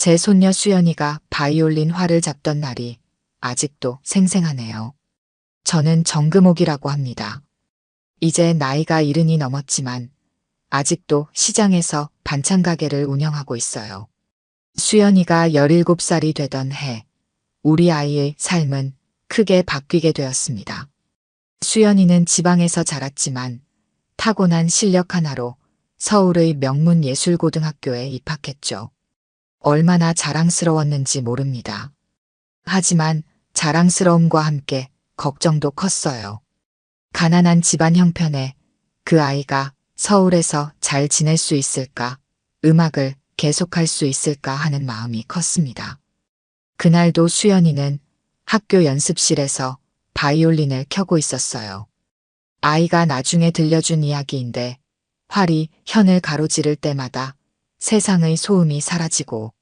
제 손녀 수연이가 바이올린 활을 잡던 날이 아직도 생생하네요. 저는 정금옥이라고 합니다. 이제 나이가 70이 넘었지만 아직도 시장에서 반찬 가게를 운영하고 있어요. 수연이가 17살이 되던 해 우리 아이의 삶은 크게 바뀌게 되었습니다. 수연이는 지방에서 자랐지만 타고난 실력 하나로 서울의 명문 예술고등학교에 입학했죠. 얼마나 자랑스러웠는지 모릅니다. 하지만 자랑스러움과 함께 걱정도 컸어요. 가난한 집안 형편에 그 아이가 서울에서 잘 지낼 수 있을까, 음악을 계속할 수 있을까 하는 마음이 컸습니다. 그날도 수연이는 학교 연습실에서 바이올린을 켜고 있었어요. 아이가 나중에 들려준 이야기인데 활이 현을 가로지를 때마다 세상의 소음이 사라지고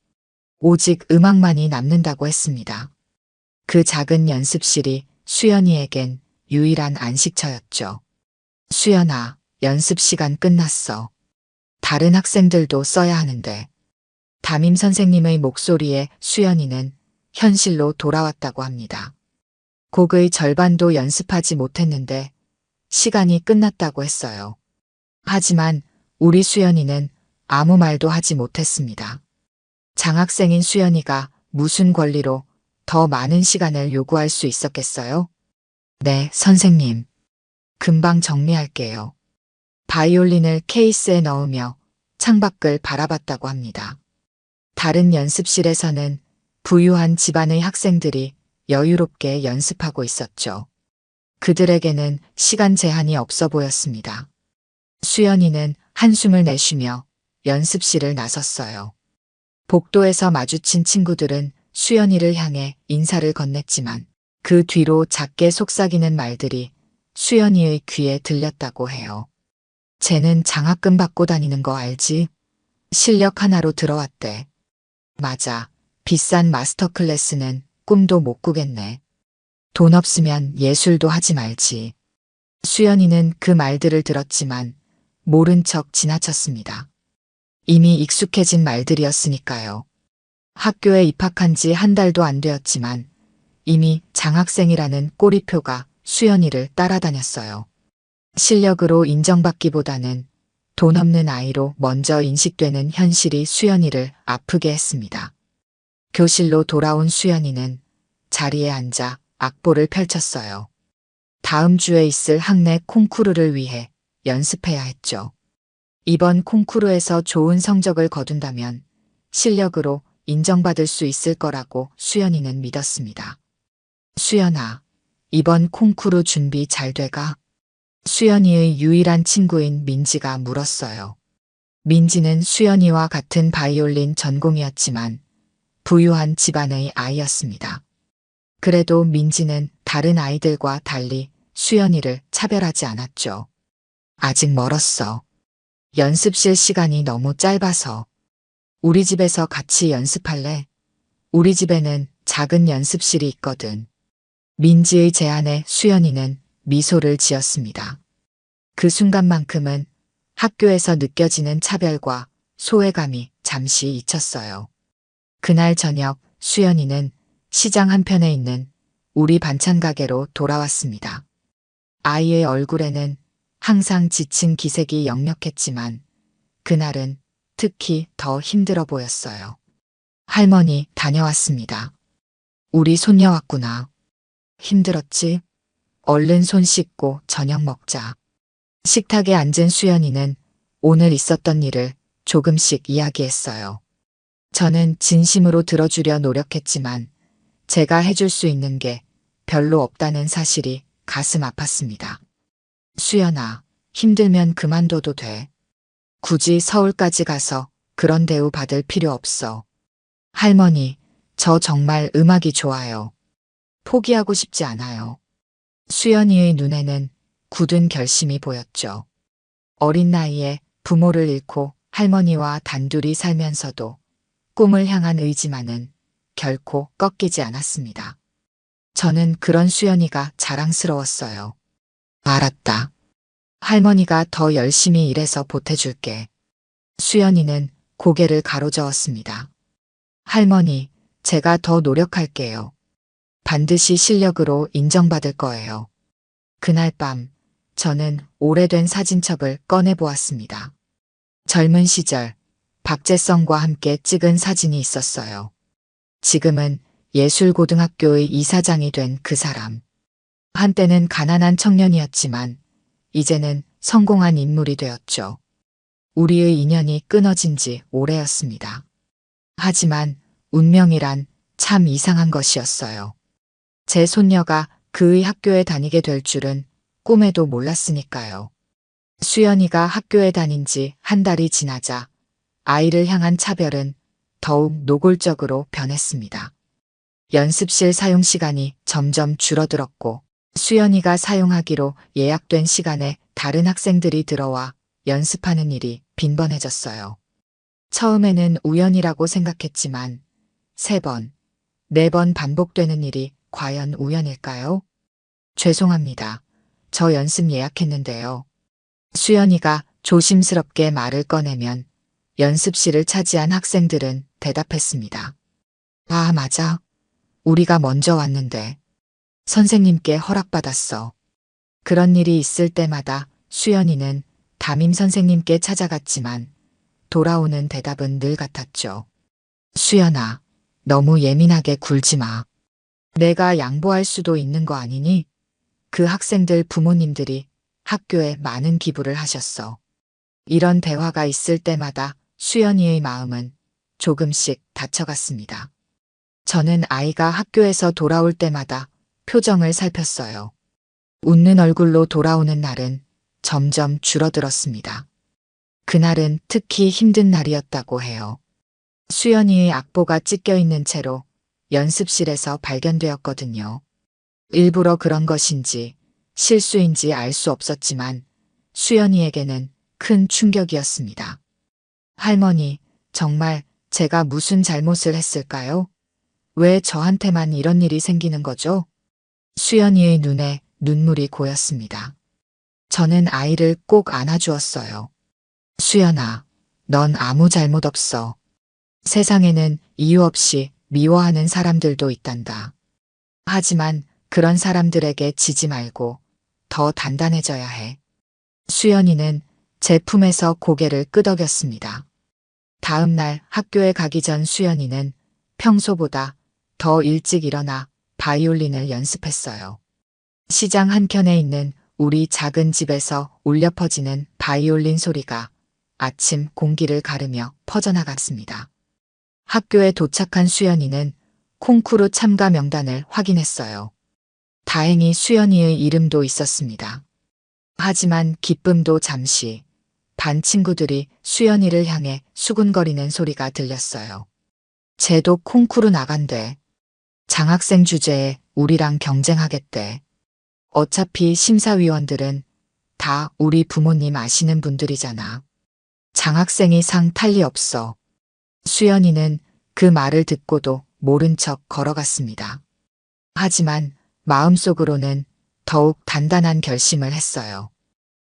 오직 음악만이 남는다고 했습니다. 그 작은 연습실이 수연이에겐 유일한 안식처였죠. 수연아, 연습 시간 끝났어. 다른 학생들도 써야 하는데. 담임 선생님의 목소리에 수연이는 현실로 돌아왔다고 합니다. 곡의 절반도 연습하지 못했는데 시간이 끝났다고 했어요. 하지만 우리 수연이는 아무 말도 하지 못했습니다. 장학생인 수연이가 무슨 권리로 더 많은 시간을 요구할 수 있었겠어요? 네, 선생님. 금방 정리할게요. 바이올린을 케이스에 넣으며 창밖을 바라봤다고 합니다. 다른 연습실에서는 부유한 집안의 학생들이 여유롭게 연습하고 있었죠. 그들에게는 시간 제한이 없어 보였습니다. 수연이는 한숨을 내쉬며 연습실을 나섰어요. 복도에서 마주친 친구들은 수연이를 향해 인사를 건넸지만 그 뒤로 작게 속삭이는 말들이 수연이의 귀에 들렸다고 해요. 쟤는 장학금 받고 다니는 거 알지? 실력 하나로 들어왔대. 맞아. 비싼 마스터 클래스는 꿈도 못 꾸겠네. 돈 없으면 예술도 하지 말지. 수연이는 그 말들을 들었지만 모른 척 지나쳤습니다. 이미 익숙해진 말들이었으니까요. 학교에 입학한 지 한 달도 안 되었지만 이미 장학생이라는 꼬리표가 수연이를 따라다녔어요. 실력으로 인정받기보다는 돈 없는 아이로 먼저 인식되는 현실이 수연이를 아프게 했습니다. 교실로 돌아온 수연이는 자리에 앉아 악보를 펼쳤어요. 다음 주에 있을 학내 콩쿠르를 위해 연습해야 했죠. 이번 콩쿠르에서 좋은 성적을 거둔다면 실력으로 인정받을 수 있을 거라고 수연이는 믿었습니다. 수연아, 이번 콩쿠르 준비 잘 돼가? 수연이의 유일한 친구인 민지가 물었어요. 민지는 수연이와 같은 바이올린 전공이었지만 부유한 집안의 아이였습니다. 그래도 민지는 다른 아이들과 달리 수연이를 차별하지 않았죠. 아직 멀었어. 연습실 시간이 너무 짧아서. 우리 집에서 같이 연습할래? 우리 집에는 작은 연습실이 있거든. 민지의 제안에 수연이는 미소를 지었습니다. 그 순간만큼은 학교에서 느껴지는 차별과 소외감이 잠시 잊혔어요. 그날 저녁 수연이는 시장 한편에 있는 우리 반찬 가게로 돌아왔습니다. 아이의 얼굴에는 항상 지친 기색이 역력했지만 그날은 특히 더 힘들어 보였어요. 할머니 다녀왔습니다. 우리 손녀 왔구나. 힘들었지? 얼른 손 씻고 저녁 먹자. 식탁에 앉은 수연이는 오늘 있었던 일을 조금씩 이야기했어요. 저는 진심으로 들어주려 노력했지만 제가 해줄 수 있는 게 별로 없다는 사실이 가슴 아팠습니다. 수연아, 힘들면 그만둬도 돼. 굳이 서울까지 가서 그런 대우 받을 필요 없어. 할머니, 저 정말 음악이 좋아요. 포기하고 싶지 않아요. 수연이의 눈에는 굳은 결심이 보였죠. 어린 나이에 부모를 잃고 할머니와 단둘이 살면서도 꿈을 향한 의지만은 결코 꺾이지 않았습니다. 저는 그런 수연이가 자랑스러웠어요. 알았다. 할머니가 더 열심히 일해서 보태줄게. 수연이는 고개를 가로저었습니다. 할머니, 제가 더 노력할게요. 반드시 실력으로 인정받을 거예요. 그날 밤, 저는 오래된 사진첩을 꺼내보았습니다. 젊은 시절, 박재성과 함께 찍은 사진이 있었어요. 지금은 예술고등학교의 이사장이 된 그 사람. 한때는 가난한 청년이었지만, 이제는 성공한 인물이 되었죠. 우리의 인연이 끊어진 지 오래였습니다. 하지만 운명이란 참 이상한 것이었어요. 제 손녀가 그의 학교에 다니게 될 줄은 꿈에도 몰랐으니까요. 수연이가 학교에 다닌 지 한 달이 지나자 아이를 향한 차별은 더욱 노골적으로 변했습니다. 연습실 사용 시간이 점점 줄어들었고 수연이가 사용하기로 예약된 시간에 다른 학생들이 들어와 연습하는 일이 빈번해졌어요. 처음에는 우연이라고 생각했지만 3번, 4번 반복되는 일이 과연 우연일까요? 죄송합니다. 저 연습 예약했는데요. 수연이가 조심스럽게 말을 꺼내면 연습실을 차지한 학생들은 대답했습니다. 아, 맞아. 우리가 먼저 왔는데. 선생님께 허락받았어. 그런 일이 있을 때마다 수연이는 담임 선생님께 찾아갔지만 돌아오는 대답은 늘 같았죠. 수연아, 너무 예민하게 굴지 마. 내가 양보할 수도 있는 거 아니니? 그 학생들 부모님들이 학교에 많은 기부를 하셨어. 이런 대화가 있을 때마다 수연이의 마음은 조금씩 다쳐갔습니다. 저는 아이가 학교에서 돌아올 때마다 표정을 살폈어요. 웃는 얼굴로 돌아오는 날은 점점 줄어들었습니다. 그날은 특히 힘든 날이었다고 해요. 수연이의 악보가 찢겨 있는 채로 연습실에서 발견되었거든요. 일부러 그런 것인지 실수인지 알 수 없었지만 수연이에게는 큰 충격이었습니다. 할머니, 정말 제가 무슨 잘못을 했을까요? 왜 저한테만 이런 일이 생기는 거죠? 수연이의 눈에 눈물이 고였습니다. 저는 아이를 꼭 안아주었어요. 수연아, 넌 아무 잘못 없어. 세상에는 이유 없이 미워하는 사람들도 있단다. 하지만 그런 사람들에게 지지 말고 더 단단해져야 해. 수연이는 제 품에서 고개를 끄덕였습니다. 다음 날 학교에 가기 전 수연이는 평소보다 더 일찍 일어나 바이올린을 연습했어요. 시장 한켠에 있는 우리 작은 집에서 울려 퍼지는 바이올린 소리가 아침 공기를 가르며 퍼져나갔습니다. 학교에 도착한 수연이는 콩쿠르 참가 명단을 확인했어요. 다행히 수연이의 이름도 있었습니다. 하지만 기쁨도 잠시, 반 친구들이 수연이를 향해 수군거리는 소리가 들렸어요. 쟤도 콩쿠르 나간대. 장학생 주제에 우리랑 경쟁하겠대. 어차피 심사위원들은 다 우리 부모님 아시는 분들이잖아. 장학생이 상 탈 리 없어. 수연이는 그 말을 듣고도 모른 척 걸어갔습니다. 하지만 마음속으로는 더욱 단단한 결심을 했어요.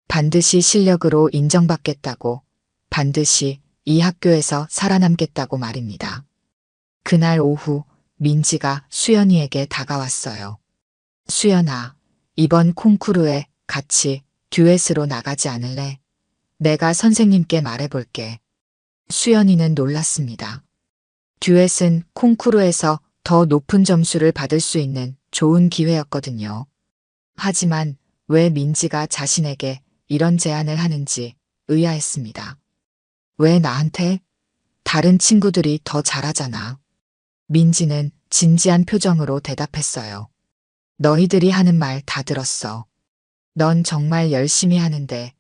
반드시 실력으로 인정받겠다고, 반드시 이 학교에서 살아남겠다고 말입니다. 그날 오후 민지가 수연이에게 다가왔어요. 수연아, 이번 콩쿠르에 같이 듀엣으로 나가지 않을래? 내가 선생님께 말해볼게. 수연이는 놀랐습니다. 듀엣은 콩쿠르에서 더 높은 점수를 받을 수 있는 좋은 기회였거든요. 하지만 왜 민지가 자신에게 이런 제안을 하는지 의아했습니다. 왜 나한테? 다른 친구들이 더 잘하잖아. 민지는 진지한 표정으로 대답했어요. 너희들이 하는 말 다 들었어. 넌 정말 열심히 하는데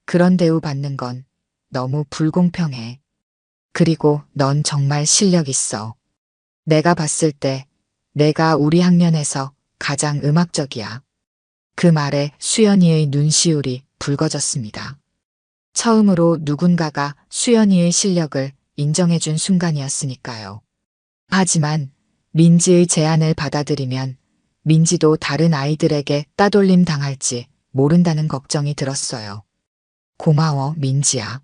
그런 대우 받는 건 너무 불공평해. 그리고 넌 정말 실력 있어. 내가 봤을 때 내가 우리 학년에서 가장 음악적이야. 그 말에 수연이의 눈시울이 붉어졌습니다. 처음으로 누군가가 수연이의 실력을 인정해준 순간이었으니까요. 하지만 민지의 제안을 받아들이면 민지도 다른 아이들에게 따돌림 당할지 모른다는 걱정이 들었어요. 고마워, 민지야.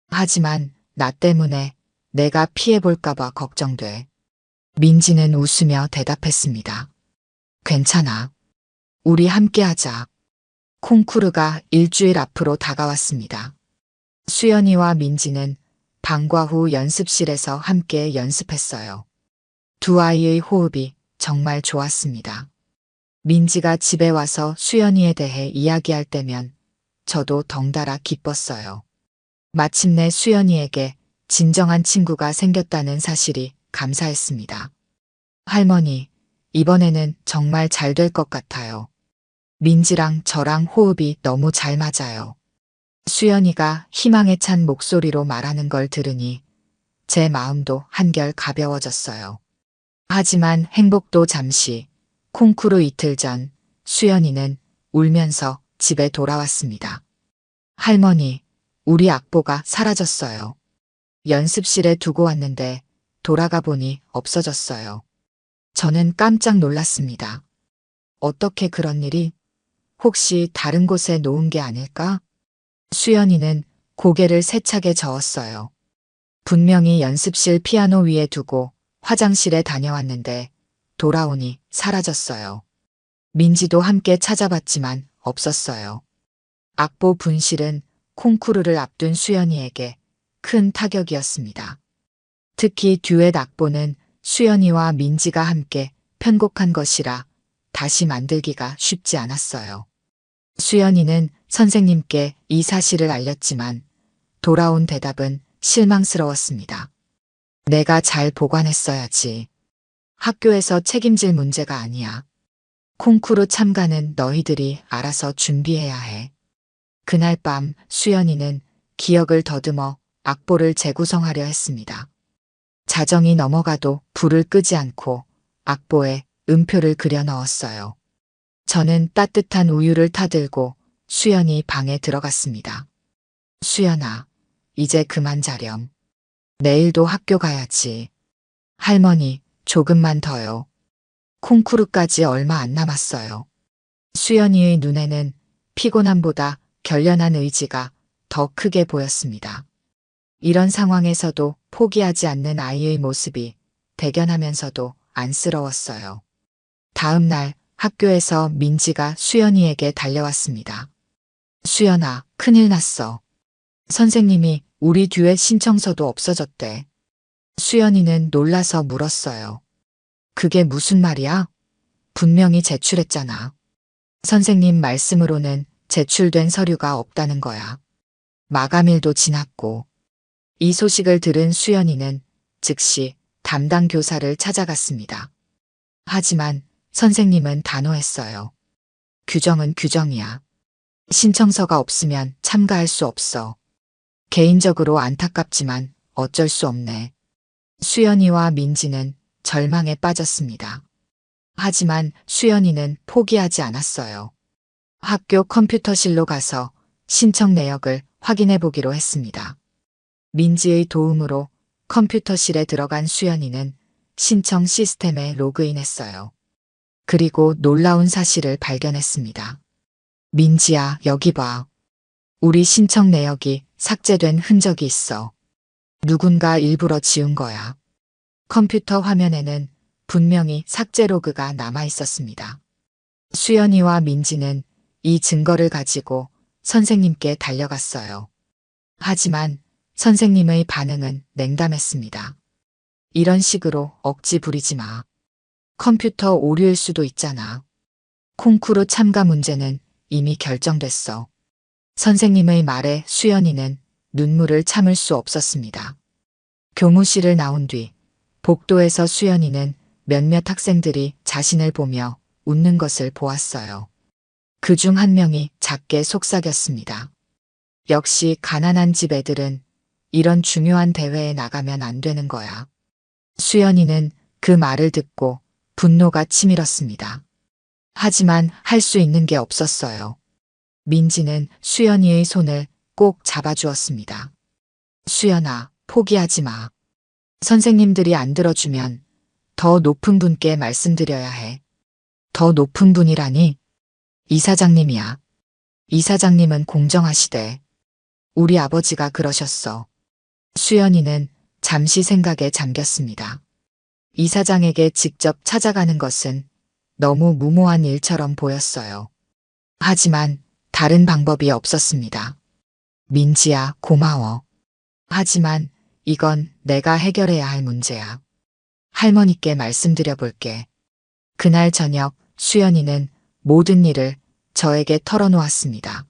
하지만 나 때문에 내가 피해볼까봐 걱정돼. 민지는 웃으며 대답했습니다. 괜찮아. 우리 함께하자. 콩쿠르가 일주일 앞으로 다가왔습니다. 수연이와 민지는 방과 후 연습실에서 함께 연습했어요. 두 아이의 호흡이 정말 좋았습니다. 민지가 집에 와서 수연이에 대해 이야기할 때면 저도 덩달아 기뻤어요. 마침내 수연이에게 진정한 친구가 생겼다는 사실이 감사했습니다. 할머니, 이번에는 정말 잘 될 것 같아요. 민지랑 저랑 호흡이 너무 잘 맞아요. 수연이가 희망에 찬 목소리로 말하는 걸 들으니 제 마음도 한결 가벼워졌어요. 하지만 행복도 잠시. 콩쿠르 이틀 전 수연이는 울면서 집에 돌아왔습니다. 할머니, 우리 악보가 사라졌어요. 연습실에 두고 왔는데 돌아가 보니 없어졌어요. 저는 깜짝 놀랐습니다. 어떻게 그런 일이? 혹시 다른 곳에 놓은 게 아닐까? 수연이는 고개를 세차게 저었어요. 분명히 연습실 피아노 위에 두고 화장실에 다녀왔는데 돌아오니 사라졌어요. 민지도 함께 찾아봤지만 없었어요. 악보 분실은 콩쿠르를 앞둔 수연이에게 큰 타격이었습니다. 특히 듀엣 악보는 수연이와 민지가 함께 편곡한 것이라 다시 만들기가 쉽지 않았어요. 수연이는 선생님께 이 사실을 알렸지만 돌아온 대답은 실망스러웠습니다. 내가 잘 보관했어야지. 학교에서 책임질 문제가 아니야. 콩쿠르 참가는 너희들이 알아서 준비해야 해. 그날 밤 수연이는 기억을 더듬어 악보를 재구성하려 했습니다. 자정이 넘어가도 불을 끄지 않고 악보에 음표를 그려 넣었어요. 저는 따뜻한 우유를 타들고 수연이 방에 들어갔습니다. 수연아, 이제 그만 자렴. 내일도 학교 가야지. 할머니, 조금만 더요. 콩쿠르까지 얼마 안 남았어요. 수연이의 눈에는 피곤함보다 결연한 의지가 더 크게 보였습니다. 이런 상황에서도 포기하지 않는 아이의 모습이 대견하면서도 안쓰러웠어요. 다음 날 학교에서 민지가 수연이에게 달려왔습니다. 수연아, 큰일 났어. 선생님이 우리 듀엣 신청서도 없어졌대. 수연이는 놀라서 물었어요. 그게 무슨 말이야? 분명히 제출했잖아. 선생님 말씀으로는 제출된 서류가 없다는 거야. 마감일도 지났고. 이 소식을 들은 수연이는 즉시 담당 교사를 찾아갔습니다. 하지만 선생님은 단호했어요. 규정은 규정이야. 신청서가 없으면 참가할 수 없어. 개인적으로 안타깝지만 어쩔 수 없네. 수연이와 민지는 절망에 빠졌습니다. 하지만 수연이는 포기하지 않았어요. 학교 컴퓨터실로 가서 신청 내역을 확인해 보기로 했습니다. 민지의 도움으로 컴퓨터실에 들어간 수연이는 신청 시스템에 로그인했어요. 그리고 놀라운 사실을 발견했습니다. 민지야, 여기 봐. 우리 신청 내역이 삭제된 흔적이 있어. 누군가 일부러 지운 거야. 컴퓨터 화면에는 분명히 삭제 로그가 남아 있었습니다. 수연이와 민지는 이 증거를 가지고 선생님께 달려갔어요. 하지만 선생님의 반응은 냉담했습니다. 이런 식으로 억지 부리지 마. 컴퓨터 오류일 수도 있잖아. 콩쿠르 참가 문제는 이미 결정됐어. 선생님의 말에 수연이는 눈물을 참을 수 없었습니다. 교무실을 나온 뒤 복도에서 수연이는 몇몇 학생들이 자신을 보며 웃는 것을 보았어요. 그중 한 명이 작게 속삭였습니다. 역시 가난한 집 애들은 이런 중요한 대회에 나가면 안 되는 거야. 수연이는 그 말을 듣고 분노가 치밀었습니다. 하지만 할 수 있는 게 없었어요. 민지는 수연이의 손을 꼭 잡아주었습니다. 수연아, 포기하지 마. 선생님들이 안 들어주면 더 높은 분께 말씀드려야 해. 더 높은 분이라니? 이사장님이야. 이사장님은 공정하시대. 우리 아버지가 그러셨어. 수연이는 잠시 생각에 잠겼습니다. 이사장에게 직접 찾아가는 것은 너무 무모한 일처럼 보였어요. 하지만 다른 방법이 없었습니다. 민지야, 고마워. 하지만 이건 내가 해결해야 할 문제야. 할머니께 말씀드려 볼게. 그날 저녁 수연이는 모든 일을 저에게 털어놓았습니다.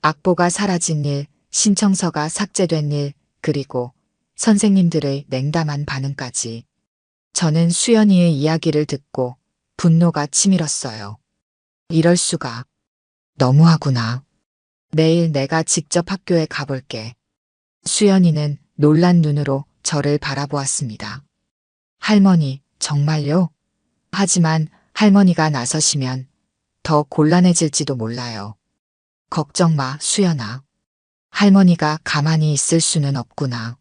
악보가 사라진 일, 신청서가 삭제된 일, 그리고 선생님들의 냉담한 반응까지. 저는 수연이의 이야기를 듣고 분노가 치밀었어요. 이럴 수가. 너무하구나. 내일 내가 직접 학교에 가볼게. 수연이는 놀란 눈으로 저를 바라보았습니다. 할머니, 정말요? 하지만 할머니가 나서시면 더 곤란해질지도 몰라요. 걱정 마, 수연아. 할머니가 가만히 있을 수는 없구나.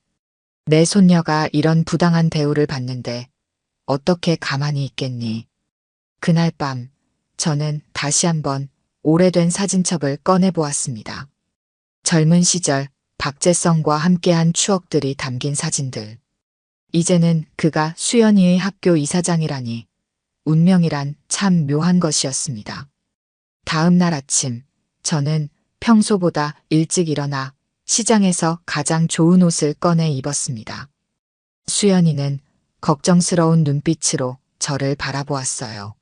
내 손녀가 이런 부당한 대우를 받는데 어떻게 가만히 있겠니? 그날 밤 저는 다시 한번 오래된 사진첩을 꺼내보았습니다. 젊은 시절 박재성과 함께한 추억들이 담긴 사진들. 이제는 그가 수연이의 학교 이사장이라니 운명이란 참 묘한 것이었습니다. 다음 날 아침 저는 평소보다 일찍 일어나 시장에서 가장 좋은 옷을 꺼내 입었습니다. 수연이는 걱정스러운 눈빛으로 저를 바라보았어요.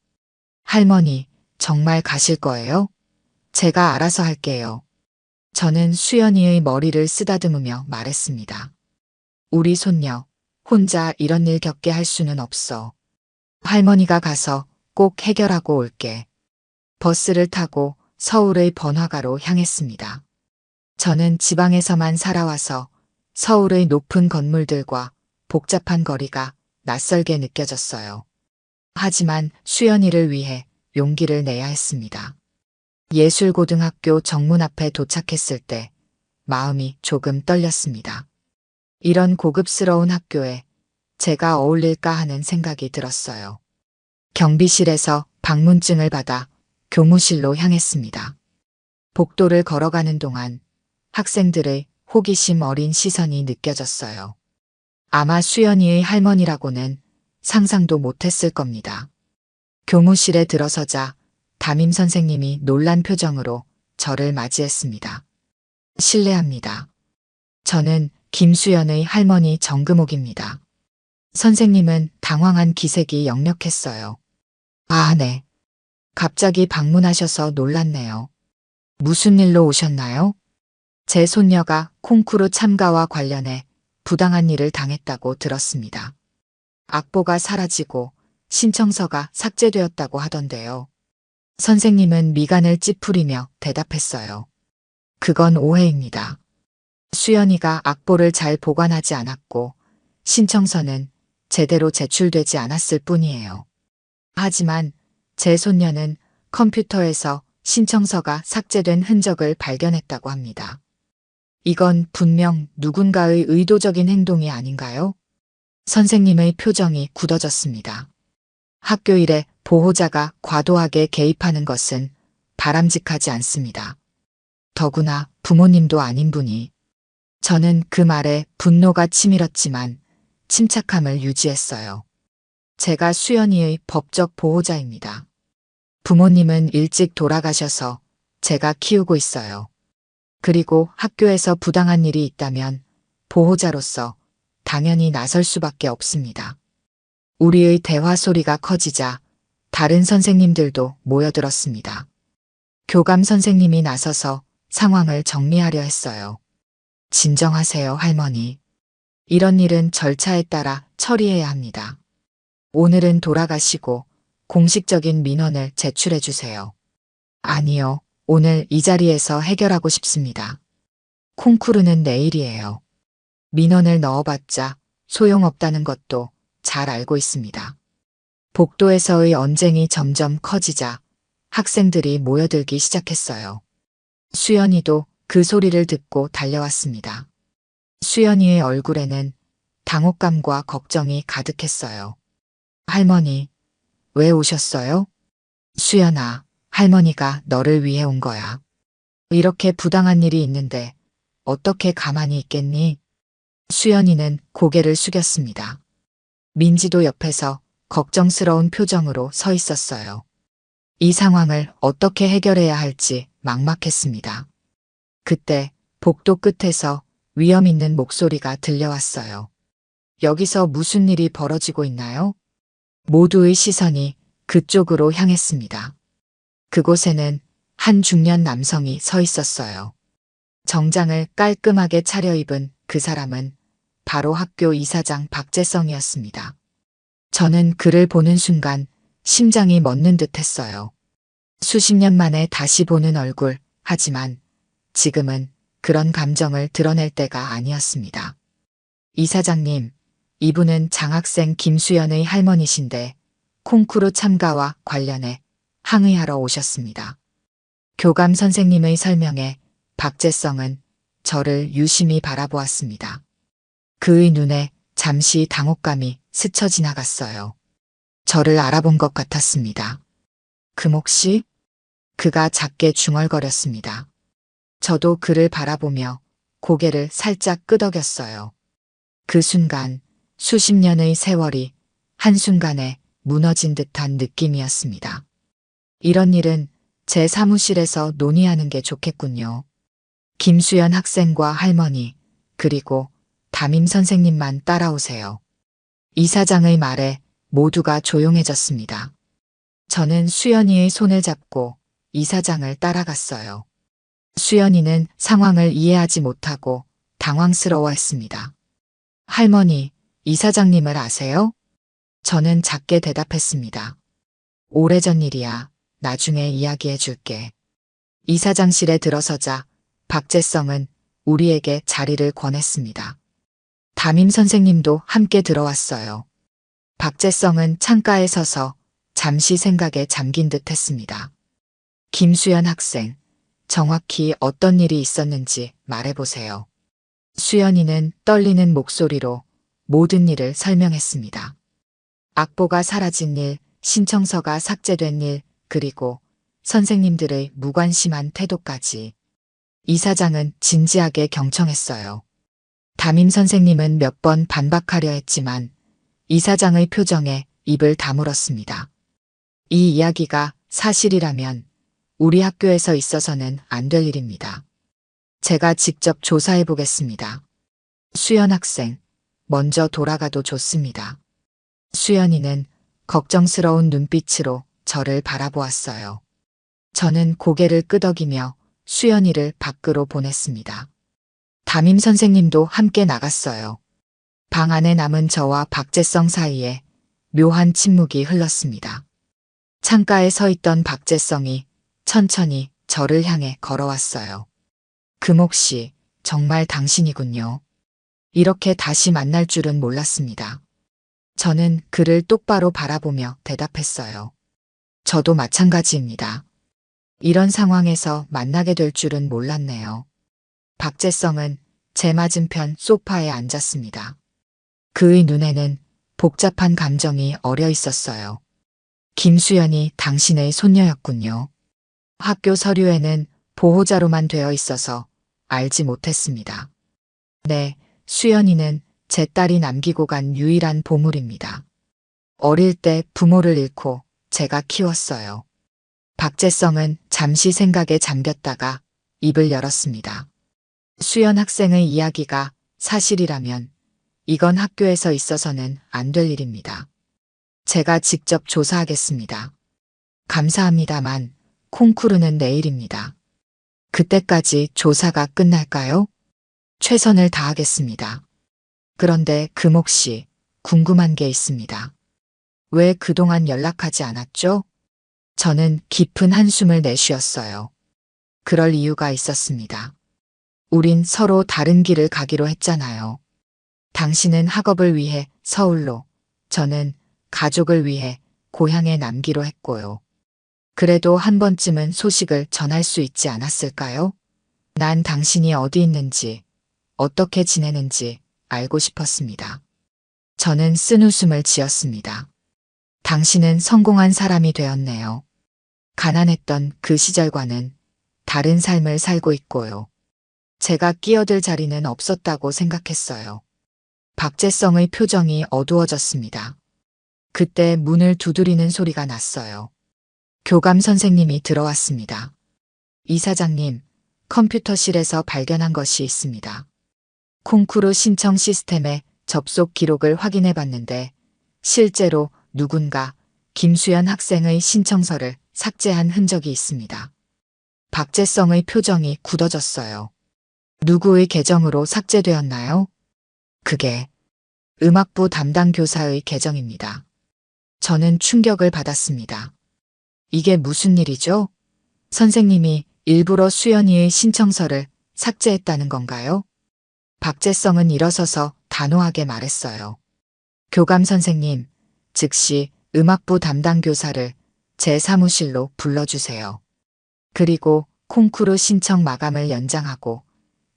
할머니, 정말 가실 거예요? 제가 알아서 할게요. 저는 수연이의 머리를 쓰다듬으며 말했습니다. 우리 손녀, 혼자 이런 일 겪게 할 수는 없어. 할머니가 가서 꼭 해결하고 올게. 버스를 타고 서울의 번화가로 향했습니다. 저는 지방에서만 살아와서 서울의 높은 건물들과 복잡한 거리가 낯설게 느껴졌어요. 하지만 수연이를 위해 용기를 내야 했습니다. 예술고등학교 정문 앞에 도착했을 때 마음이 조금 떨렸습니다. 이런 고급스러운 학교에 제가 어울릴까 하는 생각이 들었어요. 경비실에서 방문증을 받아 교무실로 향했습니다. 복도를 걸어가는 동안 학생들의 호기심 어린 시선이 느껴졌어요. 아마 수연이의 할머니라고는 상상도 못했을 겁니다. 교무실에 들어서자 담임 선생님이 놀란 표정으로 저를 맞이했습니다. 실례합니다. 저는 김수연의 할머니 정금옥입니다. 선생님은 당황한 기색이 역력했어요. 아, 네. 갑자기 방문하셔서 놀랐네요. 무슨 일로 오셨나요? 제 손녀가 콩쿠르 참가와 관련해 부당한 일을 당했다고 들었습니다. 악보가 사라지고 신청서가 삭제되었다고 하던데요. 선생님은 미간을 찌푸리며 대답했어요. 그건 오해입니다. 수연이가 악보를 잘 보관하지 않았고 신청서는 제대로 제출되지 않았을 뿐이에요. 하지만 제 손녀는 컴퓨터에서 신청서가 삭제된 흔적을 발견했다고 합니다. 이건 분명 누군가의 의도적인 행동이 아닌가요? 선생님의 표정이 굳어졌습니다. 학교 일에 보호자가 과도하게 개입하는 것은 바람직하지 않습니다. 더구나 부모님도 아닌 분이. 저는 그 말에 분노가 치밀었지만 침착함을 유지했어요. 제가 수연이의 법적 보호자입니다. 부모님은 일찍 돌아가셔서 제가 키우고 있어요. 그리고 학교에서 부당한 일이 있다면 보호자로서 당연히 나설 수밖에 없습니다. 우리의 대화 소리가 커지자 다른 선생님들도 모여들었습니다. 교감 선생님이 나서서 상황을 정리하려 했어요. 진정하세요, 할머니. 이런 일은 절차에 따라 처리해야 합니다. 오늘은 돌아가시고 공식적인 민원을 제출해 주세요. 아니요, 오늘 이 자리에서 해결하고 싶습니다. 콩쿠르는 내일이에요. 민원을 넣어봤자 소용없다는 것도 잘 알고 있습니다. 복도에서의 언쟁이 점점 커지자 학생들이 모여들기 시작했어요. 수연이도 그 소리를 듣고 달려왔습니다. 수연이의 얼굴에는 당혹감과 걱정이 가득했어요. 할머니, 왜 오셨어요? 수연아, 할머니가 너를 위해 온 거야. 이렇게 부당한 일이 있는데 어떻게 가만히 있겠니? 수연이는 고개를 숙였습니다. 민지도 옆에서 걱정스러운 표정으로 서 있었어요. 이 상황을 어떻게 해결해야 할지 막막했습니다. 그때 복도 끝에서 위험 있는 목소리가 들려왔어요. 여기서 무슨 일이 벌어지고 있나요? 모두의 시선이 그쪽으로 향했습니다. 그곳에는 한 중년 남성이 서 있었어요. 정장을 깔끔하게 차려입은 그 사람은 바로 학교 이사장 박재성이었습니다. 저는 그를 보는 순간 심장이 멎는 듯 했어요. 수십 년 만에 다시 보는 얼굴, 하지만 지금은 그런 감정을 드러낼 때가 아니었습니다. 이사장님, 이분은 장학생 김수연의 할머니신데 콩쿠르 참가와 관련해 항의하러 오셨습니다. 교감 선생님의 설명에 박재성은 저를 유심히 바라보았습니다. 그의 눈에 잠시 당혹감이 스쳐 지나갔어요. 저를 알아본 것 같았습니다. 금옥 씨? 그가 작게 중얼거렸습니다. 저도 그를 바라보며 고개를 살짝 끄덕였어요. 그 순간 수십 년의 세월이 한순간에 무너진 듯한 느낌이었습니다. 이런 일은 제 사무실에서 논의하는 게 좋겠군요. 김수연 학생과 할머니, 그리고 담임 선생님만 따라오세요. 이사장의 말에 모두가 조용해졌습니다. 저는 수연이의 손을 잡고 이사장을 따라갔어요. 수연이는 상황을 이해하지 못하고 당황스러워했습니다. 할머니, 이사장님을 아세요? 저는 작게 대답했습니다. 오래전 일이야. 나중에 이야기해 줄게. 이사장실에 들어서자 박재성은 우리에게 자리를 권했습니다. 담임 선생님도 함께 들어왔어요. 박재성은 창가에 서서 잠시 생각에 잠긴 듯 했습니다. 김수연 학생, 정확히 어떤 일이 있었는지 말해보세요. 수연이는 떨리는 목소리로 모든 일을 설명했습니다. 악보가 사라진 일, 신청서가 삭제된 일, 그리고 선생님들의 무관심한 태도까지. 이사장은 진지하게 경청했어요. 담임 선생님은 몇 번 반박하려 했지만 이사장의 표정에 입을 다물었습니다. 이 이야기가 사실이라면 우리 학교에서 있어서는 안 될 일입니다. 제가 직접 조사해 보겠습니다. 수연 학생, 먼저 돌아가도 좋습니다. 수연이는 걱정스러운 눈빛으로 저를 바라보았어요. 저는 고개를 끄덕이며 수연이를 밖으로 보냈습니다. 담임 선생님도 함께 나갔어요. 방 안에 남은 저와 박재성 사이에 묘한 침묵이 흘렀습니다. 창가에 서 있던 박재성이 천천히 저를 향해 걸어왔어요. 금옥 씨, 정말 당신이군요. 이렇게 다시 만날 줄은 몰랐습니다. 저는 그를 똑바로 바라보며 대답했어요. 저도 마찬가지입니다. 이런 상황에서 만나게 될 줄은 몰랐네요. 박재성은 제 맞은편 소파에 앉았습니다. 그의 눈에는 복잡한 감정이 어려 있었어요. 김수연이 당신의 손녀였군요. 학교 서류에는 보호자로만 되어 있어서 알지 못했습니다. 네, 수연이는 제 딸이 남기고 간 유일한 보물입니다. 어릴 때 부모를 잃고 제가 키웠어요. 박재성은 잠시 생각에 잠겼다가 입을 열었습니다. 수연 학생의 이야기가 사실이라면 이건 학교에서 있어서는 안 될 일입니다. 제가 직접 조사하겠습니다. 감사합니다만 콩쿠르는 내일입니다. 그때까지 조사가 끝날까요? 최선을 다하겠습니다. 그런데 금옥 씨, 궁금한 게 있습니다. 왜 그동안 연락하지 않았죠? 저는 깊은 한숨을 내쉬었어요. 그럴 이유가 있었습니다. 우린 서로 다른 길을 가기로 했잖아요. 당신은 학업을 위해 서울로, 저는 가족을 위해 고향에 남기로 했고요. 그래도 한 번쯤은 소식을 전할 수 있지 않았을까요? 난 당신이 어디 있는지, 어떻게 지내는지 알고 싶었습니다. 저는 쓴웃음을 지었습니다. 당신은 성공한 사람이 되었네요. 가난했던 그 시절과는 다른 삶을 살고 있고요. 제가 끼어들 자리는 없었다고 생각했어요. 박재성의 표정이 어두워졌습니다. 그때 문을 두드리는 소리가 났어요. 교감 선생님이 들어왔습니다. 이사장님, 컴퓨터실에서 발견한 것이 있습니다. 콩쿠르 신청 시스템의 접속 기록을 확인해 봤는데 실제로 누군가 김수연 학생의 신청서를 삭제한 흔적이 있습니다. 박재성의 표정이 굳어졌어요. 누구의 계정으로 삭제되었나요? 그게 음악부 담당 교사의 계정입니다. 저는 충격을 받았습니다. 이게 무슨 일이죠? 선생님이 일부러 수연이의 신청서를 삭제했다는 건가요? 박재성은 일어서서 단호하게 말했어요. 교감 선생님, 즉시 음악부 담당 교사를 제 사무실로 불러주세요. 그리고 콩쿠르 신청 마감을 연장하고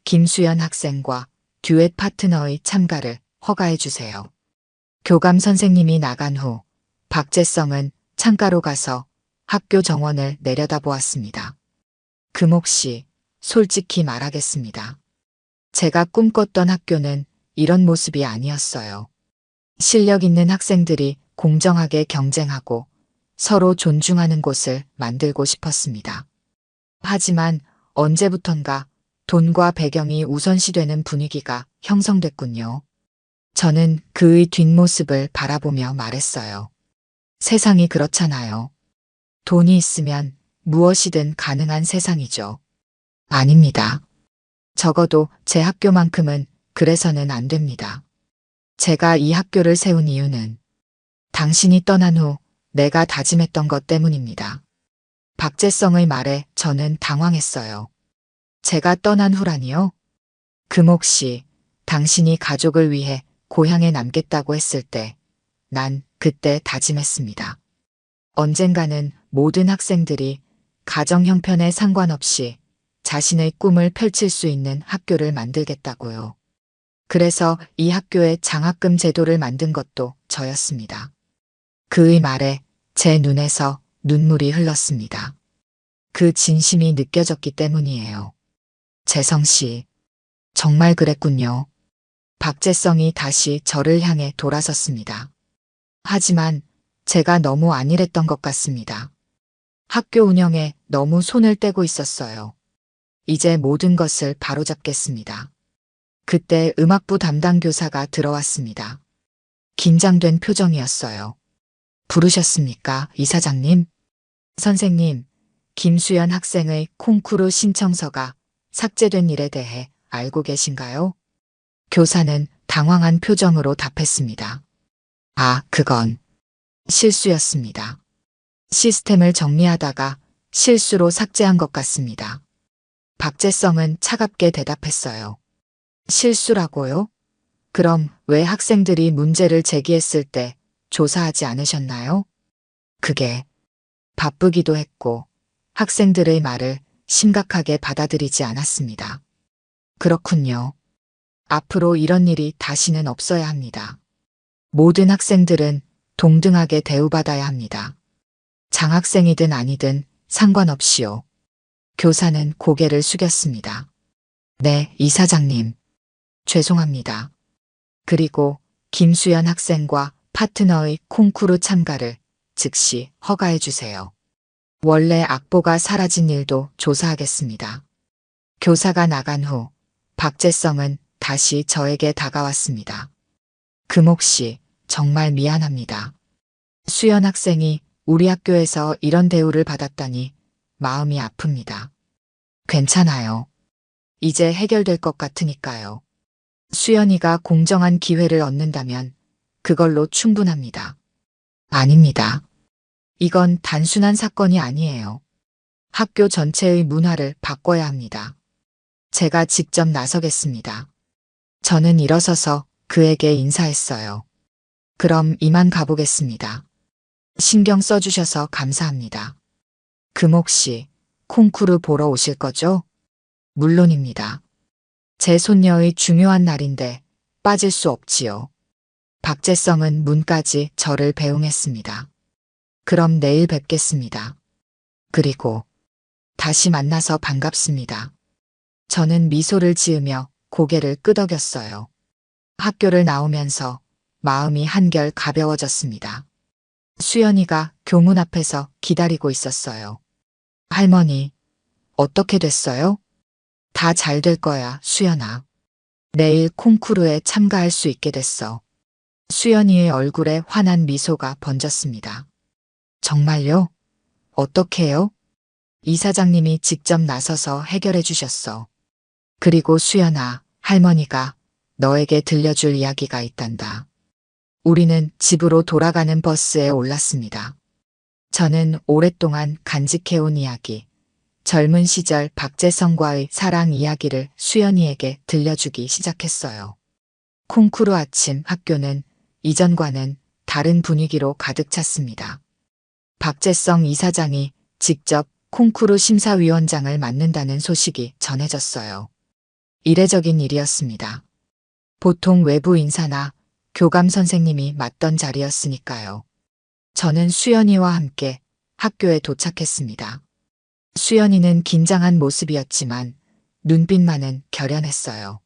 김수연 학생과 듀엣 파트너의 참가를 허가해 주세요. 교감 선생님이 나간 후 박재성은 창가로 가서 학교 정원을 내려다보았습니다. 금옥 씨, 솔직히 말하겠습니다. 제가 꿈꿨던 학교는 이런 모습이 아니었어요. 실력 있는 학생들이 공정하게 경쟁하고 서로 존중하는 곳을 만들고 싶었습니다. 하지만 언제부턴가 돈과 배경이 우선시되는 분위기가 형성됐군요. 저는 그의 뒷모습을 바라보며 말했어요. 세상이 그렇잖아요. 돈이 있으면 무엇이든 가능한 세상이죠. 아닙니다. 적어도 제 학교만큼은 그래서는 안 됩니다. 제가 이 학교를 세운 이유는 당신이 떠난 후 내가 다짐했던 것 때문입니다. 박재성의 말에 저는 당황했어요. 제가 떠난 후라니요? 금옥 씨, 당신이 가족을 위해 고향에 남겠다고 했을 때 난 그때 다짐했습니다. 언젠가는 모든 학생들이 가정 형편에 상관없이 자신의 꿈을 펼칠 수 있는 학교를 만들겠다고요. 그래서 이 학교에 장학금 제도를 만든 것도 저였습니다. 그의 말에 제 눈에서 눈물이 흘렀습니다. 그 진심이 느껴졌기 때문이에요. 재성 씨, 정말 그랬군요. 박재성이 다시 저를 향해 돌아섰습니다. 하지만 제가 너무 안일했던 것 같습니다. 학교 운영에 너무 손을 떼고 있었어요. 이제 모든 것을 바로잡겠습니다. 그때 음악부 담당 교사가 들어왔습니다. 긴장된 표정이었어요. 부르셨습니까, 이사장님? 선생님, 김수연 학생의 콩쿠르 신청서가 삭제된 일에 대해 알고 계신가요? 교사는 당황한 표정으로 답했습니다. 아, 그건 실수였습니다. 시스템을 정리하다가 실수로 삭제한 것 같습니다. 박재성은 차갑게 대답했어요. 실수라고요? 그럼 왜 학생들이 문제를 제기했을 때 조사하지 않으셨나요? 그게 바쁘기도 했고 학생들의 말을 심각하게 받아들이지 않았습니다. 그렇군요. 앞으로 이런 일이 다시는 없어야 합니다. 모든 학생들은 동등하게 대우받아야 합니다. 장학생이든 아니든 상관없이요. 교사는 고개를 숙였습니다. 네, 이사장님. 죄송합니다. 그리고 김수연 학생과 파트너의 콩쿠르 참가를 즉시 허가해 주세요. 원래 악보가 사라진 일도 조사하겠습니다. 교사가 나간 후 박재성은 다시 저에게 다가왔습니다. 금옥 씨, 정말 미안합니다. 수연 학생이 우리 학교에서 이런 대우를 받았다니 마음이 아픕니다. 괜찮아요. 이제 해결될 것 같으니까요. 수연이가 공정한 기회를 얻는다면 그걸로 충분합니다. 아닙니다. 이건 단순한 사건이 아니에요. 학교 전체의 문화를 바꿔야 합니다. 제가 직접 나서겠습니다. 저는 일어서서 그에게 인사했어요. 그럼 이만 가보겠습니다. 신경 써주셔서 감사합니다. 금옥 씨, 콩쿠르 보러 오실 거죠? 물론입니다. 제 손녀의 중요한 날인데 빠질 수 없지요. 박재성은 문까지 저를 배웅했습니다. 그럼 내일 뵙겠습니다. 그리고 다시 만나서 반갑습니다. 저는 미소를 지으며 고개를 끄덕였어요. 학교를 나오면서 마음이 한결 가벼워졌습니다. 수연이가 교문 앞에서 기다리고 있었어요. 할머니, 어떻게 됐어요? 다 잘 될 거야, 수연아. 내일 콩쿠르에 참가할 수 있게 됐어. 수연이의 얼굴에 환한 미소가 번졌습니다. 정말요? 어떻게요? 이사장님이 직접 나서서 해결해 주셨어. 그리고 수연아, 할머니가 너에게 들려줄 이야기가 있단다. 우리는 집으로 돌아가는 버스에 올랐습니다. 저는 오랫동안 간직해온 이야기, 젊은 시절 박재성과의 사랑 이야기를 수연이에게 들려주기 시작했어요. 콩쿠르 아침 학교는 이전과는 다른 분위기로 가득 찼습니다. 박재성 이사장이 직접 콩쿠르 심사위원장을 맡는다는 소식이 전해졌어요. 이례적인 일이었습니다. 보통 외부 인사나 교감 선생님이 맡던 자리였으니까요. 저는 수연이와 함께 학교에 도착했습니다. 수연이는 긴장한 모습이었지만 눈빛만은 결연했어요.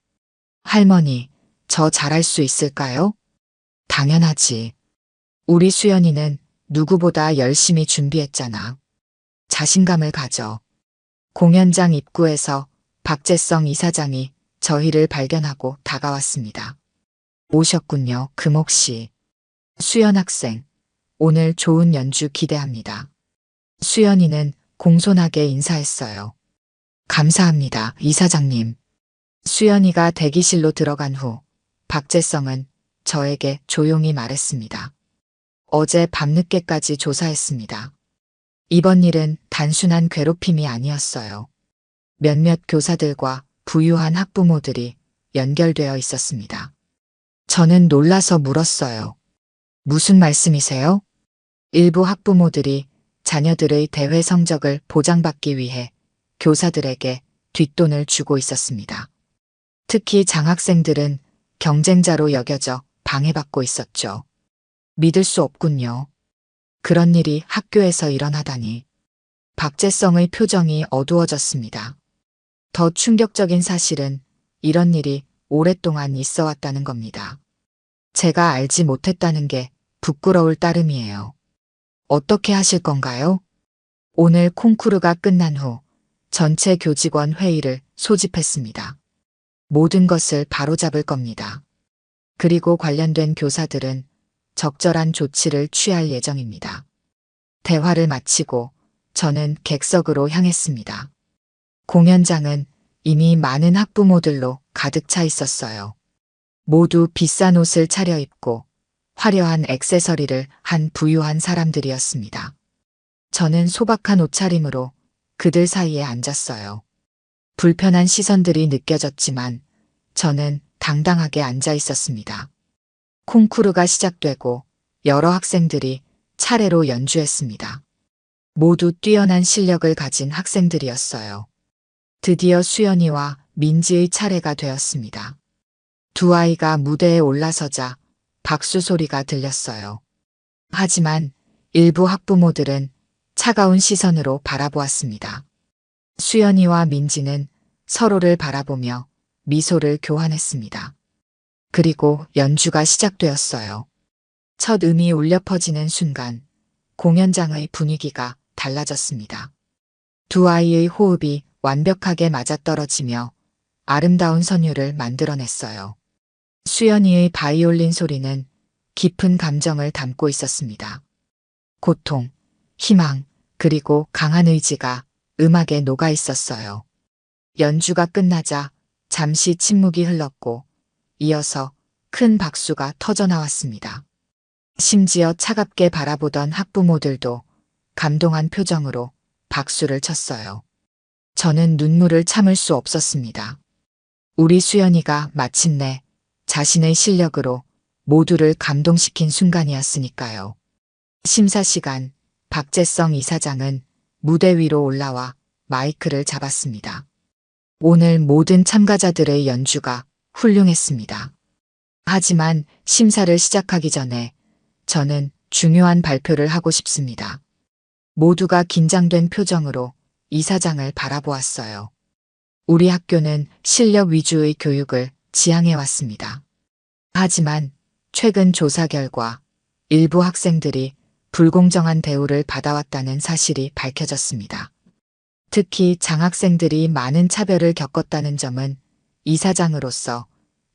할머니, 저 잘할 수 있을까요? 당연하지. 우리 수연이는 누구보다 열심히 준비했잖아. 자신감을 가져. 공연장 입구에서 박재성 이사장이 저희를 발견하고 다가왔습니다. 오셨군요, 금옥 씨. 수연 학생, 오늘 좋은 연주 기대합니다. 수연이는 공손하게 인사했어요. 감사합니다, 이사장님. 수연이가 대기실로 들어간 후 박재성은 저에게 조용히 말했습니다. 어제 밤늦게까지 조사했습니다. 이번 일은 단순한 괴롭힘이 아니었어요. 몇몇 교사들과 부유한 학부모들이 연결되어 있었습니다. 저는 놀라서 물었어요. 무슨 말씀이세요? 일부 학부모들이 자녀들의 대회 성적을 보장받기 위해 교사들에게 뒷돈을 주고 있었습니다. 특히 장학생들은 경쟁자로 여겨져 방해받고 있었죠. 믿을 수 없군요. 그런 일이 학교에서 일어나다니. 박재성의 표정이 어두워졌습니다. 더 충격적인 사실은 이런 일이 오랫동안 있어 왔다는 겁니다. 제가 알지 못했다는 게 부끄러울 따름이에요. 어떻게 하실 건가요? 오늘 콩쿠르가 끝난 후 전체 교직원 회의를 소집했습니다. 모든 것을 바로잡을 겁니다. 그리고 관련된 교사들은 적절한 조치를 취할 예정입니다. 대화를 마치고 저는 객석으로 향했습니다. 공연장은 이미 많은 학부모들로 가득 차 있었어요. 모두 비싼 옷을 차려입고 화려한 액세서리를 한 부유한 사람들이었습니다. 저는 소박한 옷차림으로 그들 사이에 앉았어요. 불편한 시선들이 느껴졌지만 저는 당당하게 앉아 있었습니다. 콩쿠르가 시작되고 여러 학생들이 차례로 연주했습니다. 모두 뛰어난 실력을 가진 학생들이었어요. 드디어 수연이와 민지의 차례가 되었습니다. 두 아이가 무대에 올라서자 박수 소리가 들렸어요. 하지만 일부 학부모들은 차가운 시선으로 바라보았습니다. 수연이와 민지는 서로를 바라보며 미소를 교환했습니다. 그리고 연주가 시작되었어요. 첫 음이 울려 퍼지는 순간 공연장의 분위기가 달라졌습니다. 두 아이의 호흡이 완벽하게 맞아떨어지며 아름다운 선율을 만들어냈어요. 수연이의 바이올린 소리는 깊은 감정을 담고 있었습니다. 고통, 희망, 그리고 강한 의지가 음악에 녹아 있었어요. 연주가 끝나자 잠시 침묵이 흘렀고 이어서 큰 박수가 터져나왔습니다. 심지어 차갑게 바라보던 학부모들도 감동한 표정으로 박수를 쳤어요. 저는 눈물을 참을 수 없었습니다. 우리 수연이가 마침내 자신의 실력으로 모두를 감동시킨 순간이었으니까요. 심사 시간, 박재성 이사장은 무대 위로 올라와 마이크를 잡았습니다. 오늘 모든 참가자들의 연주가 훌륭했습니다. 하지만 심사를 시작하기 전에 저는 중요한 발표를 하고 싶습니다. 모두가 긴장된 표정으로 이사장을 바라보았어요. 우리 학교는 실력 위주의 교육을 지향해 왔습니다. 하지만 최근 조사 결과 일부 학생들이 불공정한 대우를 받아왔다는 사실이 밝혀졌습니다. 특히 장학생들이 많은 차별을 겪었다는 점은 이사장으로서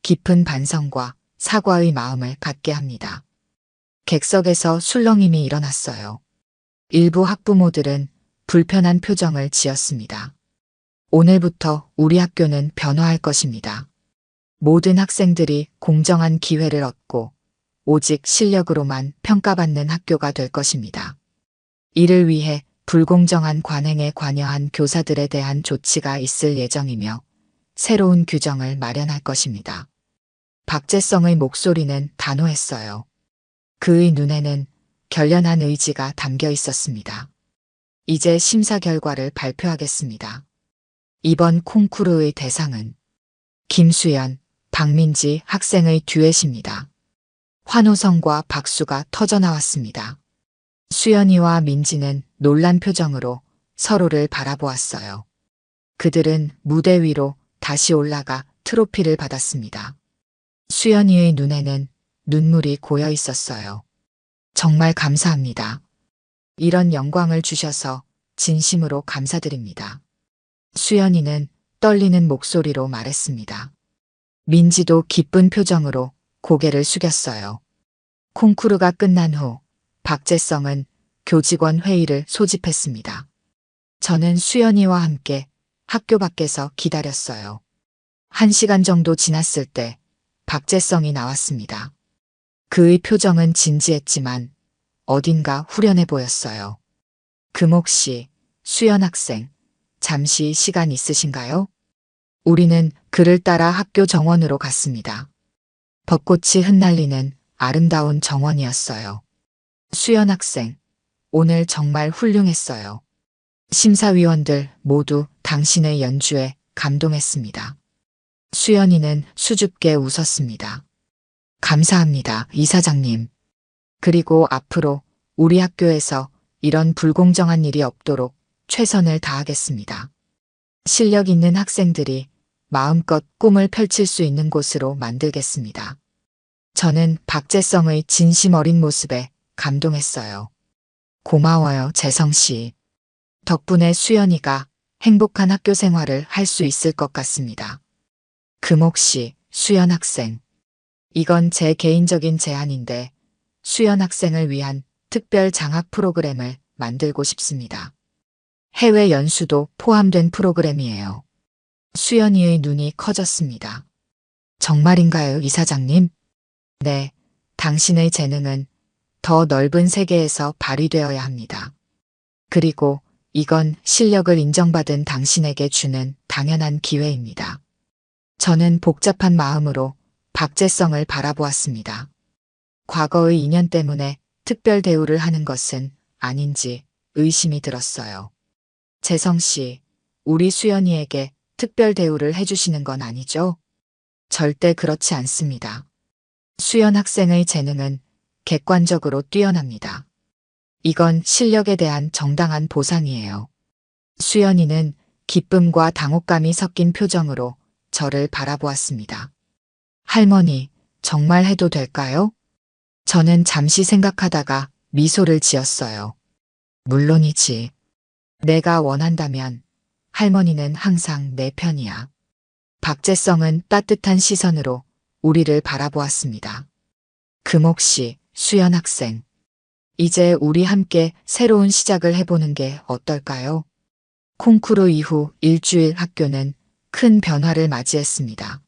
깊은 반성과 사과의 마음을 갖게 합니다. 객석에서 술렁임이 일어났어요. 일부 학부모들은 불편한 표정을 지었습니다. 오늘부터 우리 학교는 변화할 것입니다. 모든 학생들이 공정한 기회를 얻고 오직 실력으로만 평가받는 학교가 될 것입니다. 이를 위해 불공정한 관행에 관여한 교사들에 대한 조치가 있을 예정이며 새로운 규정을 마련할 것입니다. 박재성의 목소리는 단호했어요. 그의 눈에는 결연한 의지가 담겨 있었습니다. 이제 심사 결과를 발표하겠습니다. 이번 콩쿠르의 대상은 김수연, 박민지 학생의 듀엣입니다. 환호성과 박수가 터져나왔습니다. 수연이와 민지는 놀란 표정으로 서로를 바라보았어요. 그들은 무대 위로 다시 올라가 트로피를 받았습니다. 수연이의 눈에는 눈물이 고여 있었어요. 정말 감사합니다. 이런 영광을 주셔서 진심으로 감사드립니다. 수연이는 떨리는 목소리로 말했습니다. 민지도 기쁜 표정으로 고개를 숙였어요. 콩쿠르가 끝난 후 박재성은 교직원 회의를 소집했습니다. 저는 수연이와 함께 학교 밖에서 기다렸어요. 1시간 정도 지났을 때 박재성이 나왔습니다. 그의 표정은 진지했지만 어딘가 후련해 보였어요. 금옥 씨, 수연 학생, 잠시 시간 있으신가요? 우리는 그를 따라 학교 정원으로 갔습니다. 벚꽃이 흩날리는 아름다운 정원이었어요. 수연 학생, 오늘 정말 훌륭했어요. 심사위원들 모두 당신의 연주에 감동했습니다. 수연이는 수줍게 웃었습니다. 감사합니다, 이사장님. 그리고 앞으로 우리 학교에서 이런 불공정한 일이 없도록 최선을 다하겠습니다. 실력 있는 학생들이 마음껏 꿈을 펼칠 수 있는 곳으로 만들겠습니다. 저는 박재성의 진심 어린 모습에 감동했어요. 고마워요, 재성 씨. 덕분에 수연이가 행복한 학교 생활을 할 수 있을 것 같습니다. 금옥 씨, 수연 학생. 이건 제 개인적인 제안인데 수연 학생을 위한 특별 장학 프로그램을 만들고 싶습니다. 해외 연수도 포함된 프로그램이에요. 수연이의 눈이 커졌습니다. 정말인가요, 이사장님? 네, 당신의 재능은 더 넓은 세계에서 발휘되어야 합니다. 그리고 이건 실력을 인정받은 당신에게 주는 당연한 기회입니다. 저는 복잡한 마음으로 박재성을 바라보았습니다. 과거의 인연 때문에 특별 대우를 하는 것은 아닌지 의심이 들었어요. 재성 씨, 우리 수연이에게 특별 대우를 해주시는 건 아니죠? 절대 그렇지 않습니다. 수연 학생의 재능은 객관적으로 뛰어납니다. 이건 실력에 대한 정당한 보상이에요. 수연이는 기쁨과 당혹감이 섞인 표정으로 저를 바라보았습니다. 할머니, 정말 해도 될까요? 저는 잠시 생각하다가 미소를 지었어요. 물론이지. 내가 원한다면 할머니는 항상 내 편이야. 박재성은 따뜻한 시선으로 우리를 바라보았습니다. 금옥 씨, 수연 학생. 이제 우리 함께 새로운 시작을 해보는 게 어떨까요? 콩쿠르 이후 일주일 학교는 큰 변화를 맞이했습니다.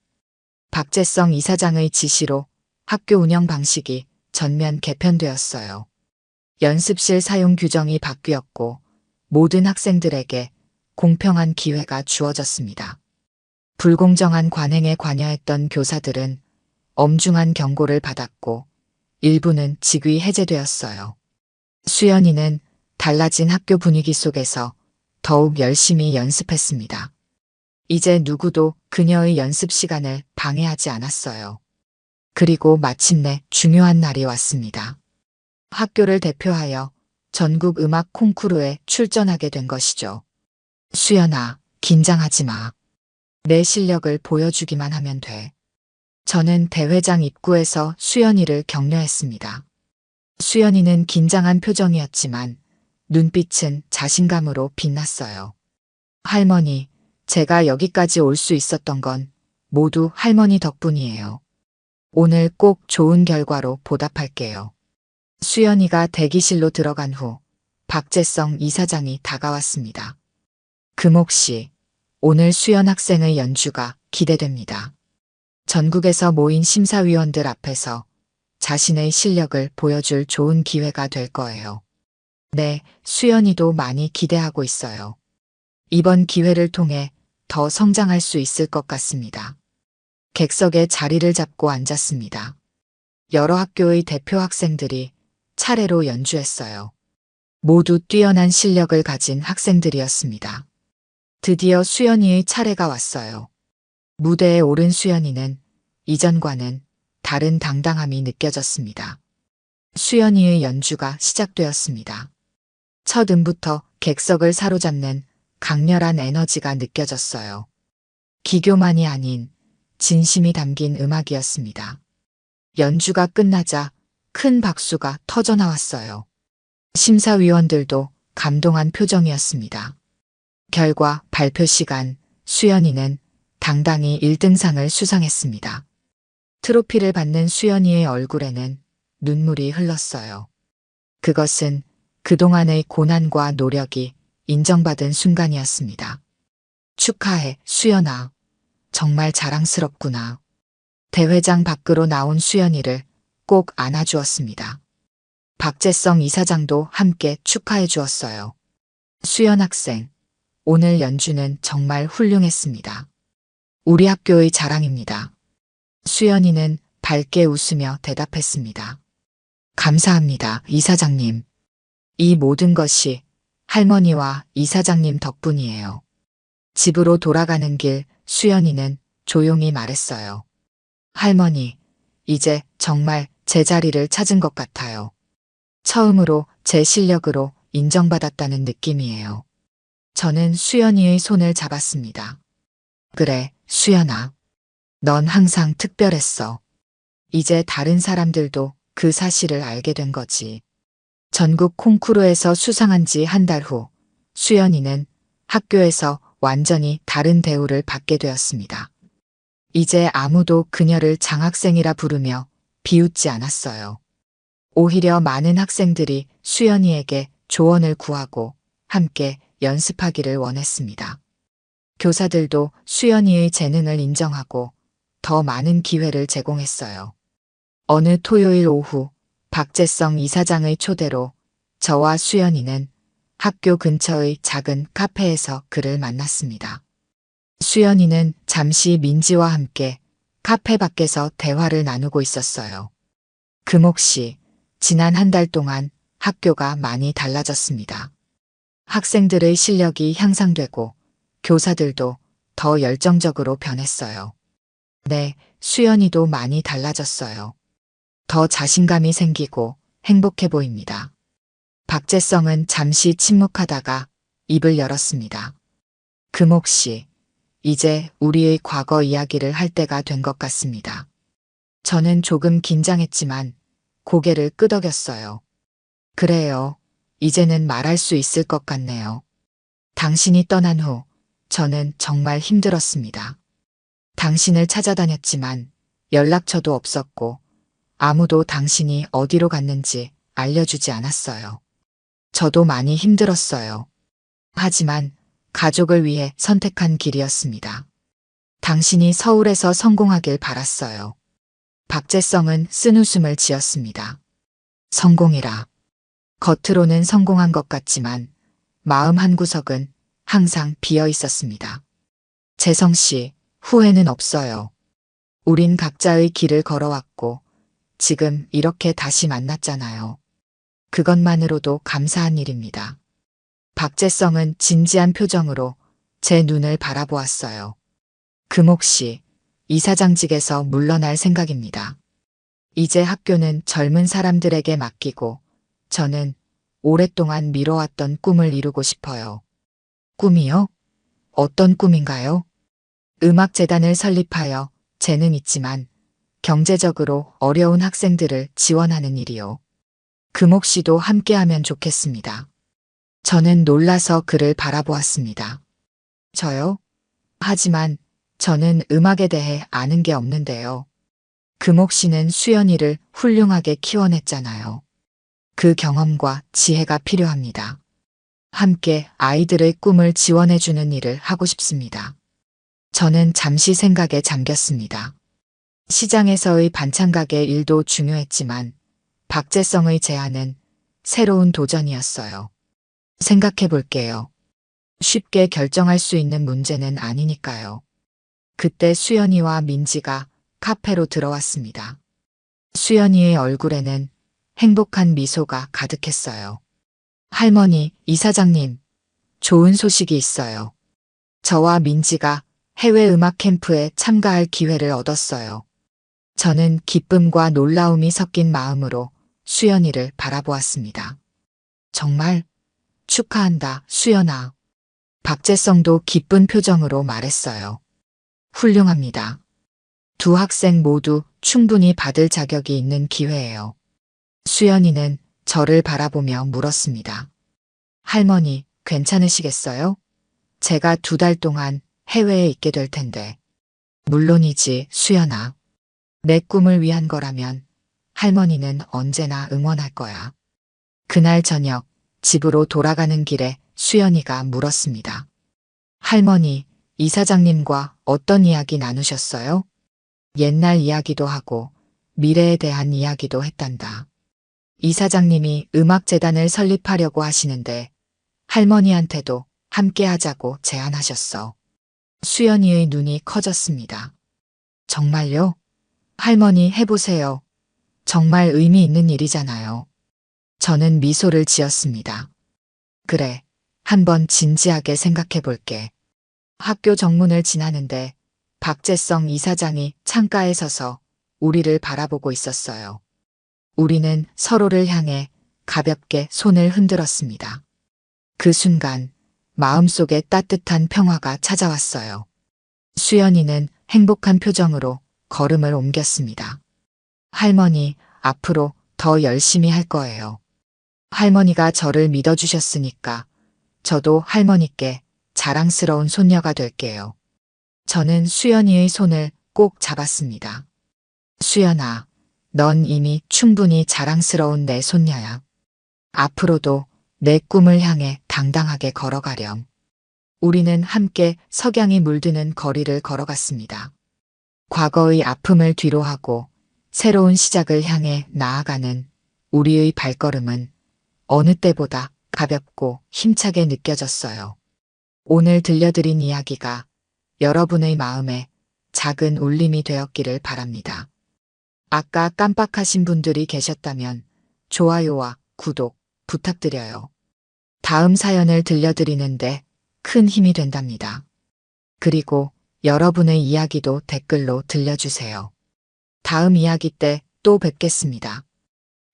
박재성 이사장의 지시로 학교 운영 방식이 전면 개편되었어요. 연습실 사용 규정이 바뀌었고 모든 학생들에게 공평한 기회가 주어졌습니다. 불공정한 관행에 관여했던 교사들은 엄중한 경고를 받았고 일부는 직위 해제되었어요. 수연이는 달라진 학교 분위기 속에서 더욱 열심히 연습했습니다. 이제 누구도 그녀의 연습 시간을 방해하지 않았어요. 그리고 마침내 중요한 날이 왔습니다. 학교를 대표하여 전국 음악 콩쿠르에 출전하게 된 것이죠. 수연아, 긴장하지 마. 내 실력을 보여주기만 하면 돼. 저는 대회장 입구에서 수연이를 격려했습니다. 수연이는 긴장한 표정이었지만 눈빛은 자신감으로 빛났어요. 할머니, 제가 여기까지 올 수 있었던 건 모두 할머니 덕분이에요. 오늘 꼭 좋은 결과로 보답할게요. 수연이가 대기실로 들어간 후 박재성 이사장이 다가왔습니다. 금옥 씨, 오늘 수연 학생의 연주가 기대됩니다. 전국에서 모인 심사위원들 앞에서 자신의 실력을 보여줄 좋은 기회가 될 거예요. 네, 수연이도 많이 기대하고 있어요. 이번 기회를 통해 더 성장할 수 있을 것 같습니다. 객석에 자리를 잡고 앉았습니다. 여러 학교의 대표 학생들이 차례로 연주했어요. 모두 뛰어난 실력을 가진 학생들이었습니다. 드디어 수연이의 차례가 왔어요. 무대에 오른 수연이는 이전과는 다른 당당함이 느껴졌습니다. 수연이의 연주가 시작되었습니다. 첫 음부터 객석을 사로잡는 강렬한 에너지가 느껴졌어요. 기교만이 아닌 진심이 담긴 음악이었습니다. 연주가 끝나자 큰 박수가 터져나왔어요. 심사위원들도 감동한 표정이었습니다. 결과 발표 시간, 수연이는 당당히 1등상을 수상했습니다. 트로피를 받는 수연이의 얼굴에는 눈물이 흘렀어요. 그것은 그동안의 고난과 노력이 인정받은 순간이었습니다. 축하해, 수연아. 정말 자랑스럽구나. 대회장 밖으로 나온 수연이를 꼭 안아주었습니다. 박재성 이사장도 함께 축하해 주었어요. 수연 학생, 오늘 연주는 정말 훌륭했습니다. 우리 학교의 자랑입니다. 수연이는 밝게 웃으며 대답했습니다. 감사합니다, 이사장님. 이 모든 것이 할머니와 이사장님 덕분이에요. 집으로 돌아가는 길 수연이는 조용히 말했어요. 할머니, 이제 정말 제 자리를 찾은 것 같아요. 처음으로 제 실력으로 인정받았다는 느낌이에요. 저는 수연이의 손을 잡았습니다. 그래, 수연아. 넌 항상 특별했어. 이제 다른 사람들도 그 사실을 알게 된 거지. 전국 콩쿠르에서 수상한 지 한 달 후, 수연이는 학교에서 완전히 다른 대우를 받게 되었습니다. 이제 아무도 그녀를 장학생이라 부르며 비웃지 않았어요. 오히려 많은 학생들이 수연이에게 조언을 구하고 함께 연습하기를 원했습니다. 교사들도 수연이의 재능을 인정하고 더 많은 기회를 제공했어요. 어느 토요일 오후 박재성 이사장의 초대로 저와 수연이는 학교 근처의 작은 카페에서 그를 만났습니다. 수연이는 잠시 민지와 함께 카페 밖에서 대화를 나누고 있었어요. 금옥 씨, 지난 한 달 동안 학교가 많이 달라졌습니다. 학생들의 실력이 향상되고 교사들도 더 열정적으로 변했어요. 네, 수연이도 많이 달라졌어요. 더 자신감이 생기고 행복해 보입니다. 박재성은 잠시 침묵하다가 입을 열었습니다. 금옥 씨, 이제 우리의 과거 이야기를 할 때가 된 것 같습니다. 저는 조금 긴장했지만 고개를 끄덕였어요. 그래요. 이제는 말할 수 있을 것 같네요. 당신이 떠난 후 저는 정말 힘들었습니다. 당신을 찾아다녔지만 연락처도 없었고 아무도 당신이 어디로 갔는지 알려주지 않았어요. 저도 많이 힘들었어요. 하지만 가족을 위해 선택한 길이었습니다. 당신이 서울에서 성공하길 바랐어요. 박재성은 쓴웃음을 지었습니다. 성공이라. 겉으로는 성공한 것 같지만 마음 한구석은 항상 비어 있었습니다. 재성 씨, 후회는 없어요. 우린 각자의 길을 걸어왔고 지금 이렇게 다시 만났잖아요. 그것만으로도 감사한 일입니다. 박재성은 진지한 표정으로 제 눈을 바라보았어요. 금옥 씨, 이사장직에서 물러날 생각입니다. 이제 학교는 젊은 사람들에게 맡기고 저는 오랫동안 미뤄왔던 꿈을 이루고 싶어요. 꿈이요? 어떤 꿈인가요? 음악재단을 설립하여 재능 있지만 경제적으로 어려운 학생들을 지원하는 일이요. 금옥 씨도 함께하면 좋겠습니다. 저는 놀라서 그를 바라보았습니다. 저요? 하지만 저는 음악에 대해 아는 게 없는데요. 금옥 씨는 수연이를 훌륭하게 키워냈잖아요. 그 경험과 지혜가 필요합니다. 함께 아이들의 꿈을 지원해주는 일을 하고 싶습니다. 저는 잠시 생각에 잠겼습니다. 시장에서의 반찬가게 일도 중요했지만 박재성의 제안은 새로운 도전이었어요. 생각해 볼게요. 쉽게 결정할 수 있는 문제는 아니니까요. 그때 수연이와 민지가 카페로 들어왔습니다. 수연이의 얼굴에는 행복한 미소가 가득했어요. 할머니, 이사장님, 좋은 소식이 있어요. 저와 민지가 해외 음악 캠프에 참가할 기회를 얻었어요. 저는 기쁨과 놀라움이 섞인 마음으로 수연이를 바라보았습니다. 정말 축하한다, 수연아. 박재성도 기쁜 표정으로 말했어요. 훌륭합니다. 두 학생 모두 충분히 받을 자격이 있는 기회예요. 수연이는 저를 바라보며 물었습니다. 할머니, 괜찮으시겠어요? 제가 2달 동안 해외에 있게 될 텐데. 물론이지, 수연아. 내 꿈을 위한 거라면 할머니는 언제나 응원할 거야. 그날 저녁 집으로 돌아가는 길에 수연이가 물었습니다. 할머니, 이사장님과 어떤 이야기 나누셨어요? 옛날 이야기도 하고 미래에 대한 이야기도 했단다. 이사장님이 음악재단을 설립하려고 하시는데 할머니한테도 함께 하자고 제안하셨어. 수연이의 눈이 커졌습니다. 정말요? 할머니 해보세요. 정말 의미 있는 일이잖아요. 저는 미소를 지었습니다. 그래, 한번 진지하게 생각해 볼게. 학교 정문을 지나는데 박재성 이사장이 창가에 서서 우리를 바라보고 있었어요. 우리는 서로를 향해 가볍게 손을 흔들었습니다. 그 순간 마음속에 따뜻한 평화가 찾아왔어요. 수연이는 행복한 표정으로 걸음을 옮겼습니다. 할머니, 앞으로 더 열심히 할 거예요. 할머니가 저를 믿어주셨으니까 저도 할머니께 자랑스러운 손녀가 될게요. 저는 수연이의 손을 꼭 잡았습니다. 수연아, 넌 이미 충분히 자랑스러운 내 손녀야. 앞으로도 내 꿈을 향해 당당하게 걸어가렴. 우리는 함께 석양이 물드는 거리를 걸어갔습니다. 과거의 아픔을 뒤로하고 새로운 시작을 향해 나아가는 우리의 발걸음은 어느 때보다 가볍고 힘차게 느껴졌어요. 오늘 들려드린 이야기가 여러분의 마음에 작은 울림이 되었기를 바랍니다. 아까 깜빡하신 분들이 계셨다면 좋아요와 구독 부탁드려요. 다음 사연을 들려드리는데 큰 힘이 된답니다. 그리고 여러분의 이야기도 댓글로 들려주세요. 다음 이야기 때 또 뵙겠습니다.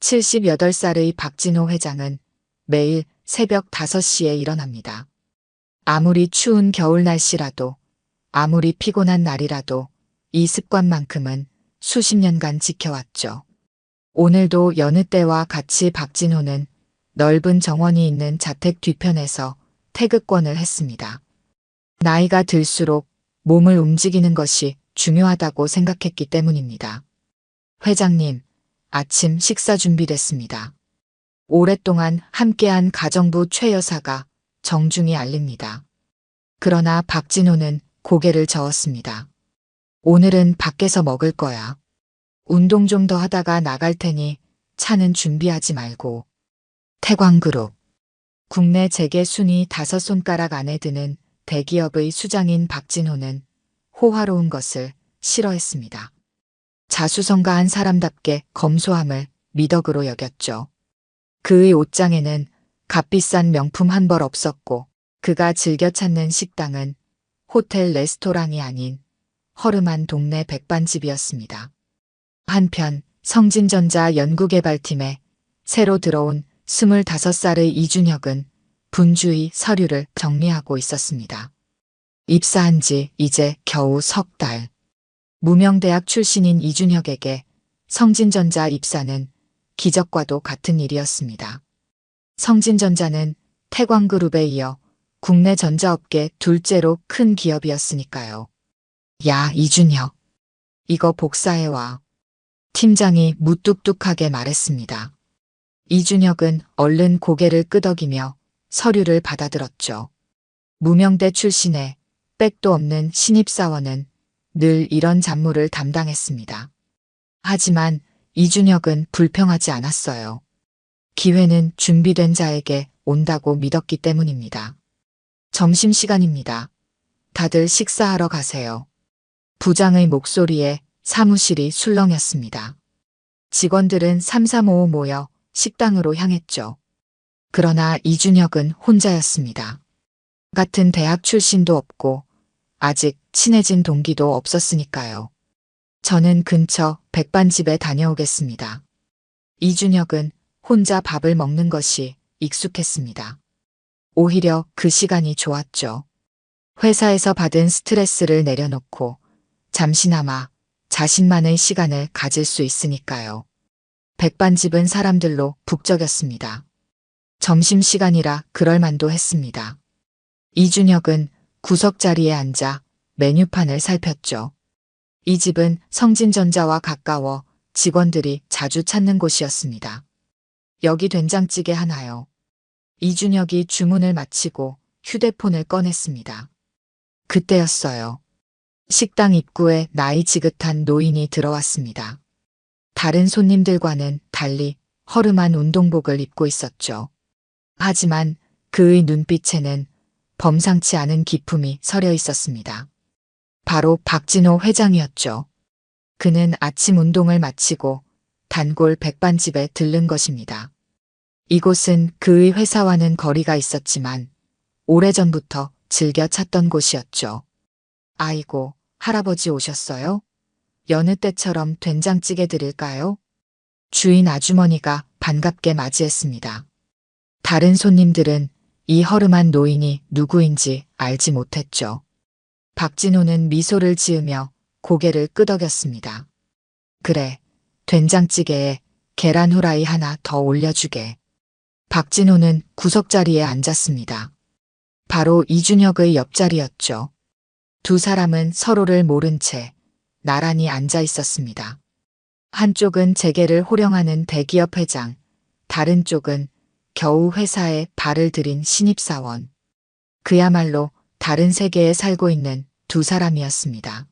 78살의 박진호 회장은 매일 새벽 5시에 일어납니다. 아무리 추운 겨울 날씨라도, 아무리 피곤한 날이라도 이 습관만큼은 수십 년간 지켜왔죠. 오늘도 여느 때와 같이 박진호는 넓은 정원이 있는 자택 뒤편에서 태극권을 했습니다. 나이가 들수록 몸을 움직이는 것이 중요하다고 생각했기 때문입니다. 회장님, 아침 식사 준비됐습니다. 오랫동안 함께한 가정부 최 여사가 정중히 알립니다. 그러나 박진호는 고개를 저었습니다. 오늘은 밖에서 먹을 거야. 운동 좀 더 하다가 나갈 테니 차는 준비하지 말고. 태광그룹. 국내 재계 순위 5손가락 안에 드는 대기업의 수장인 박진호는 호화로운 것을 싫어했습니다. 자수성가한 사람답게 검소함을 미덕으로 여겼죠. 그의 옷장에는 값비싼 명품 한 벌 없었고 그가 즐겨 찾는 식당은 호텔 레스토랑이 아닌 허름한 동네 백반집이었습니다. 한편 성진전자 연구개발팀에 새로 들어온 25살의 이준혁은 분주히 서류를 정리하고 있었습니다. 입사한 지 이제 겨우 3달. 무명대학 출신인 이준혁에게 성진전자 입사는 기적과도 같은 일이었습니다. 성진전자는 태광그룹에 이어 국내 전자업계 둘째로 큰 기업이었으니까요. 야, 이준혁. 이거 복사해와. 팀장이 무뚝뚝하게 말했습니다. 이준혁은 얼른 고개를 끄덕이며 서류를 받아들었죠. 무명대 출신의 백도 없는 신입사원은 늘 이런 잡무를 담당했습니다. 하지만 이준혁은 불평하지 않았어요. 기회는 준비된 자에게 온다고 믿었기 때문입니다. 점심시간입니다. 다들 식사하러 가세요. 부장의 목소리에 사무실이 술렁였습니다. 직원들은 삼삼오오 모여 식당으로 향했죠. 그러나 이준혁은 혼자였습니다. 같은 대학 출신도 없고 아직 친해진 동기도 없었으니까요. 저는 근처 백반집에 다녀오겠습니다. 이준혁은 혼자 밥을 먹는 것이 익숙했습니다. 오히려 그 시간이 좋았죠. 회사에서 받은 스트레스를 내려놓고 잠시나마 자신만의 시간을 가질 수 있으니까요. 백반집은 사람들로 북적였습니다. 점심시간이라 그럴만도 했습니다. 이준혁은 구석자리에 앉아 메뉴판을 살폈죠. 이 집은 성진전자와 가까워 직원들이 자주 찾는 곳이었습니다. 여기 된장찌개 하나요. 이준혁이 주문을 마치고 휴대폰을 꺼냈습니다. 그때였어요. 식당 입구에 나이 지긋한 노인이 들어왔습니다. 다른 손님들과는 달리 허름한 운동복을 입고 있었죠. 하지만 그의 눈빛에는 범상치 않은 기품이 서려 있었습니다. 바로 박진호 회장이었죠. 그는 아침 운동을 마치고 단골 백반집에 들른 것입니다. 이곳은 그의 회사와는 거리가 있었지만 오래전부터 즐겨 찾던 곳이었죠. 아이고, 할아버지 오셨어요? 여느 때처럼 된장찌개 드릴까요? 주인 아주머니가 반갑게 맞이했습니다. 다른 손님들은 이 허름한 노인이 누구인지 알지 못했죠. 박진호는 미소를 지으며 고개를 끄덕였습니다. 그래, 된장찌개에 계란 후라이 하나 더 올려주게. 박진호는 구석자리에 앉았습니다. 바로 이준혁의 옆자리였죠. 두 사람은 서로를 모른 채 나란히 앉아 있었습니다. 한쪽은 재계를 호령하는 대기업 회장, 다른 쪽은 겨우 회사에 발을 들인 신입사원. 그야말로 다른 세계에 살고 있는 두 사람이었습니다.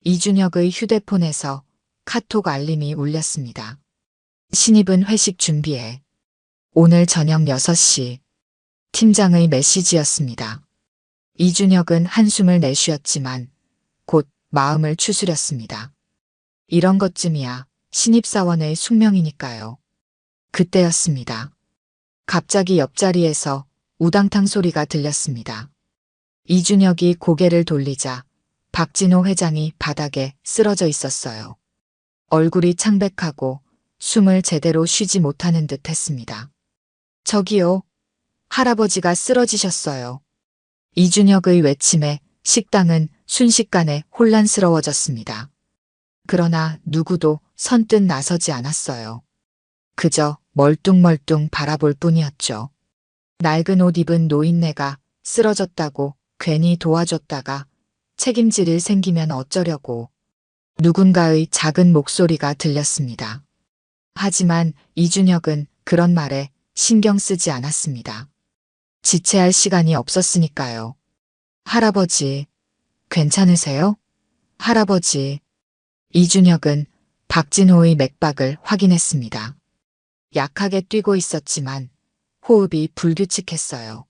이준혁의 휴대폰에서 카톡 알림이 울렸습니다. 신입은 회식 준비해. 오늘 저녁 6시. 팀장의 메시지였습니다. 이준혁은 한숨을 내쉬었지만 곧 마음을 추스렸습니다. 이런 것쯤이야 신입사원의 숙명이니까요. 그때였습니다. 갑자기 옆자리에서 우당탕 소리가 들렸습니다. 이준혁이 고개를 돌리자 박진호 회장이 바닥에 쓰러져 있었어요. 얼굴이 창백하고 숨을 제대로 쉬지 못하는 듯 했습니다. 저기요. 할아버지가 쓰러지셨어요. 이준혁의 외침에 식당은 순식간에 혼란스러워졌습니다. 그러나 누구도 선뜻 나서지 않았어요. 그저 멀뚱멀뚱 바라볼 뿐이었죠. 낡은 옷 입은 노인네가 쓰러졌다고 괜히 도와줬다가 책임질 일 생기면 어쩌려고. 누군가의 작은 목소리가 들렸습니다. 하지만 이준혁은 그런 말에 신경 쓰지 않았습니다. 지체할 시간이 없었으니까요. 할아버지, 괜찮으세요? 할아버지. 이준혁은 박진호의 맥박을 확인했습니다. 약하게 뛰고 있었지만 호흡이 불규칙했어요.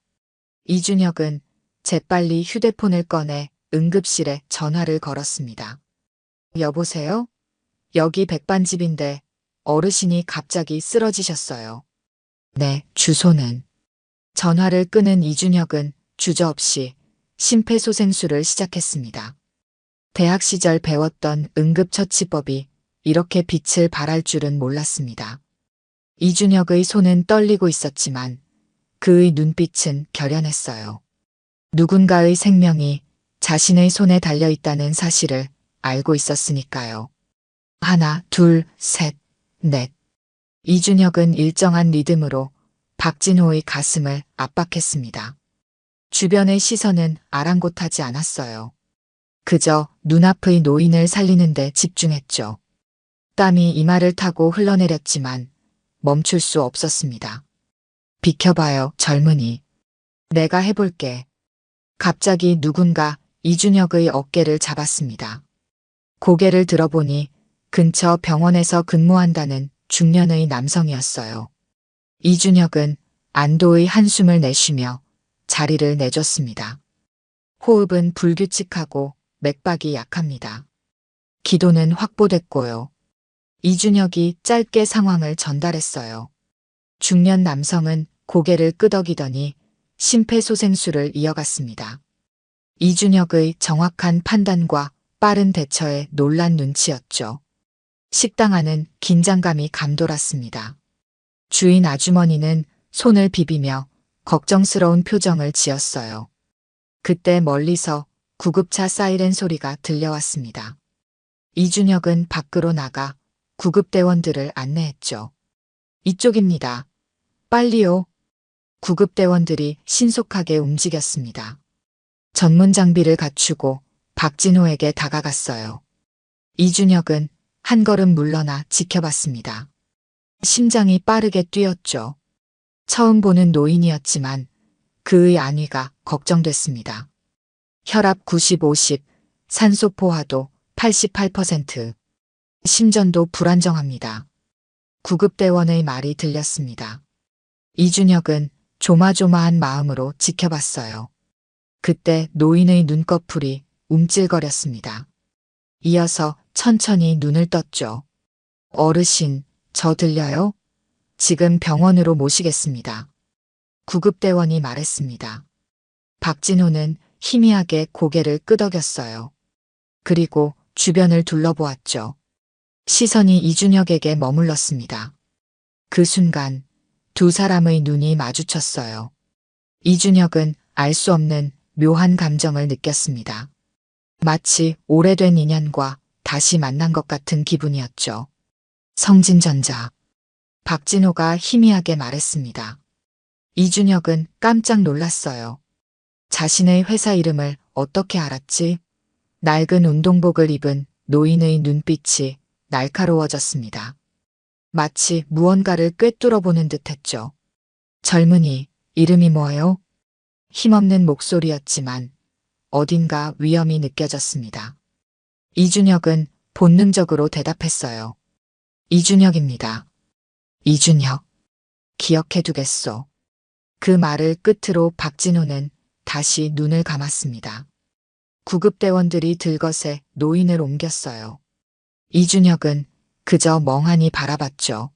이준혁은 재빨리 휴대폰을 꺼내 응급실에 전화를 걸었습니다. 여보세요? 여기 백반집인데 어르신이 갑자기 쓰러지셨어요. 네, 주소는. 전화를 끊은 이준혁은 주저없이 심폐소생술을 시작했습니다. 대학 시절 배웠던 응급처치법이 이렇게 빛을 발할 줄은 몰랐습니다. 이준혁의 손은 떨리고 있었지만 그의 눈빛은 결연했어요. 누군가의 생명이 자신의 손에 달려 있다는 사실을 알고 있었으니까요. 하나, 둘, 셋, 넷. 이준혁은 일정한 리듬으로 박진호의 가슴을 압박했습니다. 주변의 시선은 아랑곳하지 않았어요. 그저 눈앞의 노인을 살리는 데 집중했죠. 땀이 이마를 타고 흘러내렸지만 멈출 수 없었습니다. 비켜봐요, 젊은이. 내가 해볼게. 갑자기 누군가 이준혁의 어깨를 잡았습니다. 고개를 들어보니 근처 병원에서 근무한다는 중년의 남성이었어요. 이준혁은 안도의 한숨을 내쉬며 자리를 내줬습니다. 호흡은 불규칙하고 맥박이 약합니다. 기도는 확보됐고요. 이준혁이 짧게 상황을 전달했어요. 중년 남성은 고개를 끄덕이더니 심폐소생술을 이어갔습니다. 이준혁의 정확한 판단과 빠른 대처에 놀란 눈치였죠. 식당 안은 긴장감이 감돌았습니다. 주인 아주머니는 손을 비비며 걱정스러운 표정을 지었어요. 그때 멀리서 구급차 사이렌 소리가 들려왔습니다. 이준혁은 밖으로 나가 구급대원들을 안내했죠. 이쪽입니다. 빨리요. 구급대원들이 신속하게 움직였습니다. 전문 장비를 갖추고 박진호에게 다가갔어요. 이준혁은 한 걸음 물러나 지켜봤습니다. 심장이 빠르게 뛰었죠. 처음 보는 노인이었지만 그의 안위가 걱정됐습니다. 혈압 90-50, 산소 포화도 88%, 심전도 불안정합니다. 구급대원의 말이 들렸습니다. 이준혁은 조마조마한 마음으로 지켜봤어요. 그때 노인의 눈꺼풀이 움찔거렸습니다. 이어서 천천히 눈을 떴죠. 어르신, 저 들려요? 지금 병원으로 모시겠습니다. 구급대원이 말했습니다. 박진호는 희미하게 고개를 끄덕였어요. 그리고 주변을 둘러보았죠. 시선이 이준혁에게 머물렀습니다. 그 순간 두 사람의 눈이 마주쳤어요. 이준혁은 알 수 없는 묘한 감정을 느꼈습니다. 마치 오래된 인연과 다시 만난 것 같은 기분이었죠. 성진전자. 박진호가 희미하게 말했습니다. 이준혁은 깜짝 놀랐어요. 자신의 회사 이름을 어떻게 알았지? 낡은 운동복을 입은 노인의 눈빛이 날카로워졌습니다. 마치 무언가를 꿰뚫어보는 듯했죠. 젊은이, 이름이 뭐예요? 힘없는 목소리였지만 어딘가 위험이 느껴졌습니다. 이준혁은 본능적으로 대답했어요. 이준혁입니다. 이준혁. 기억해두겠소. 그 말을 끝으로 박진호는 다시 눈을 감았습니다. 구급대원들이 들것에 노인을 옮겼어요. 이준혁은 그저 멍하니 바라봤죠.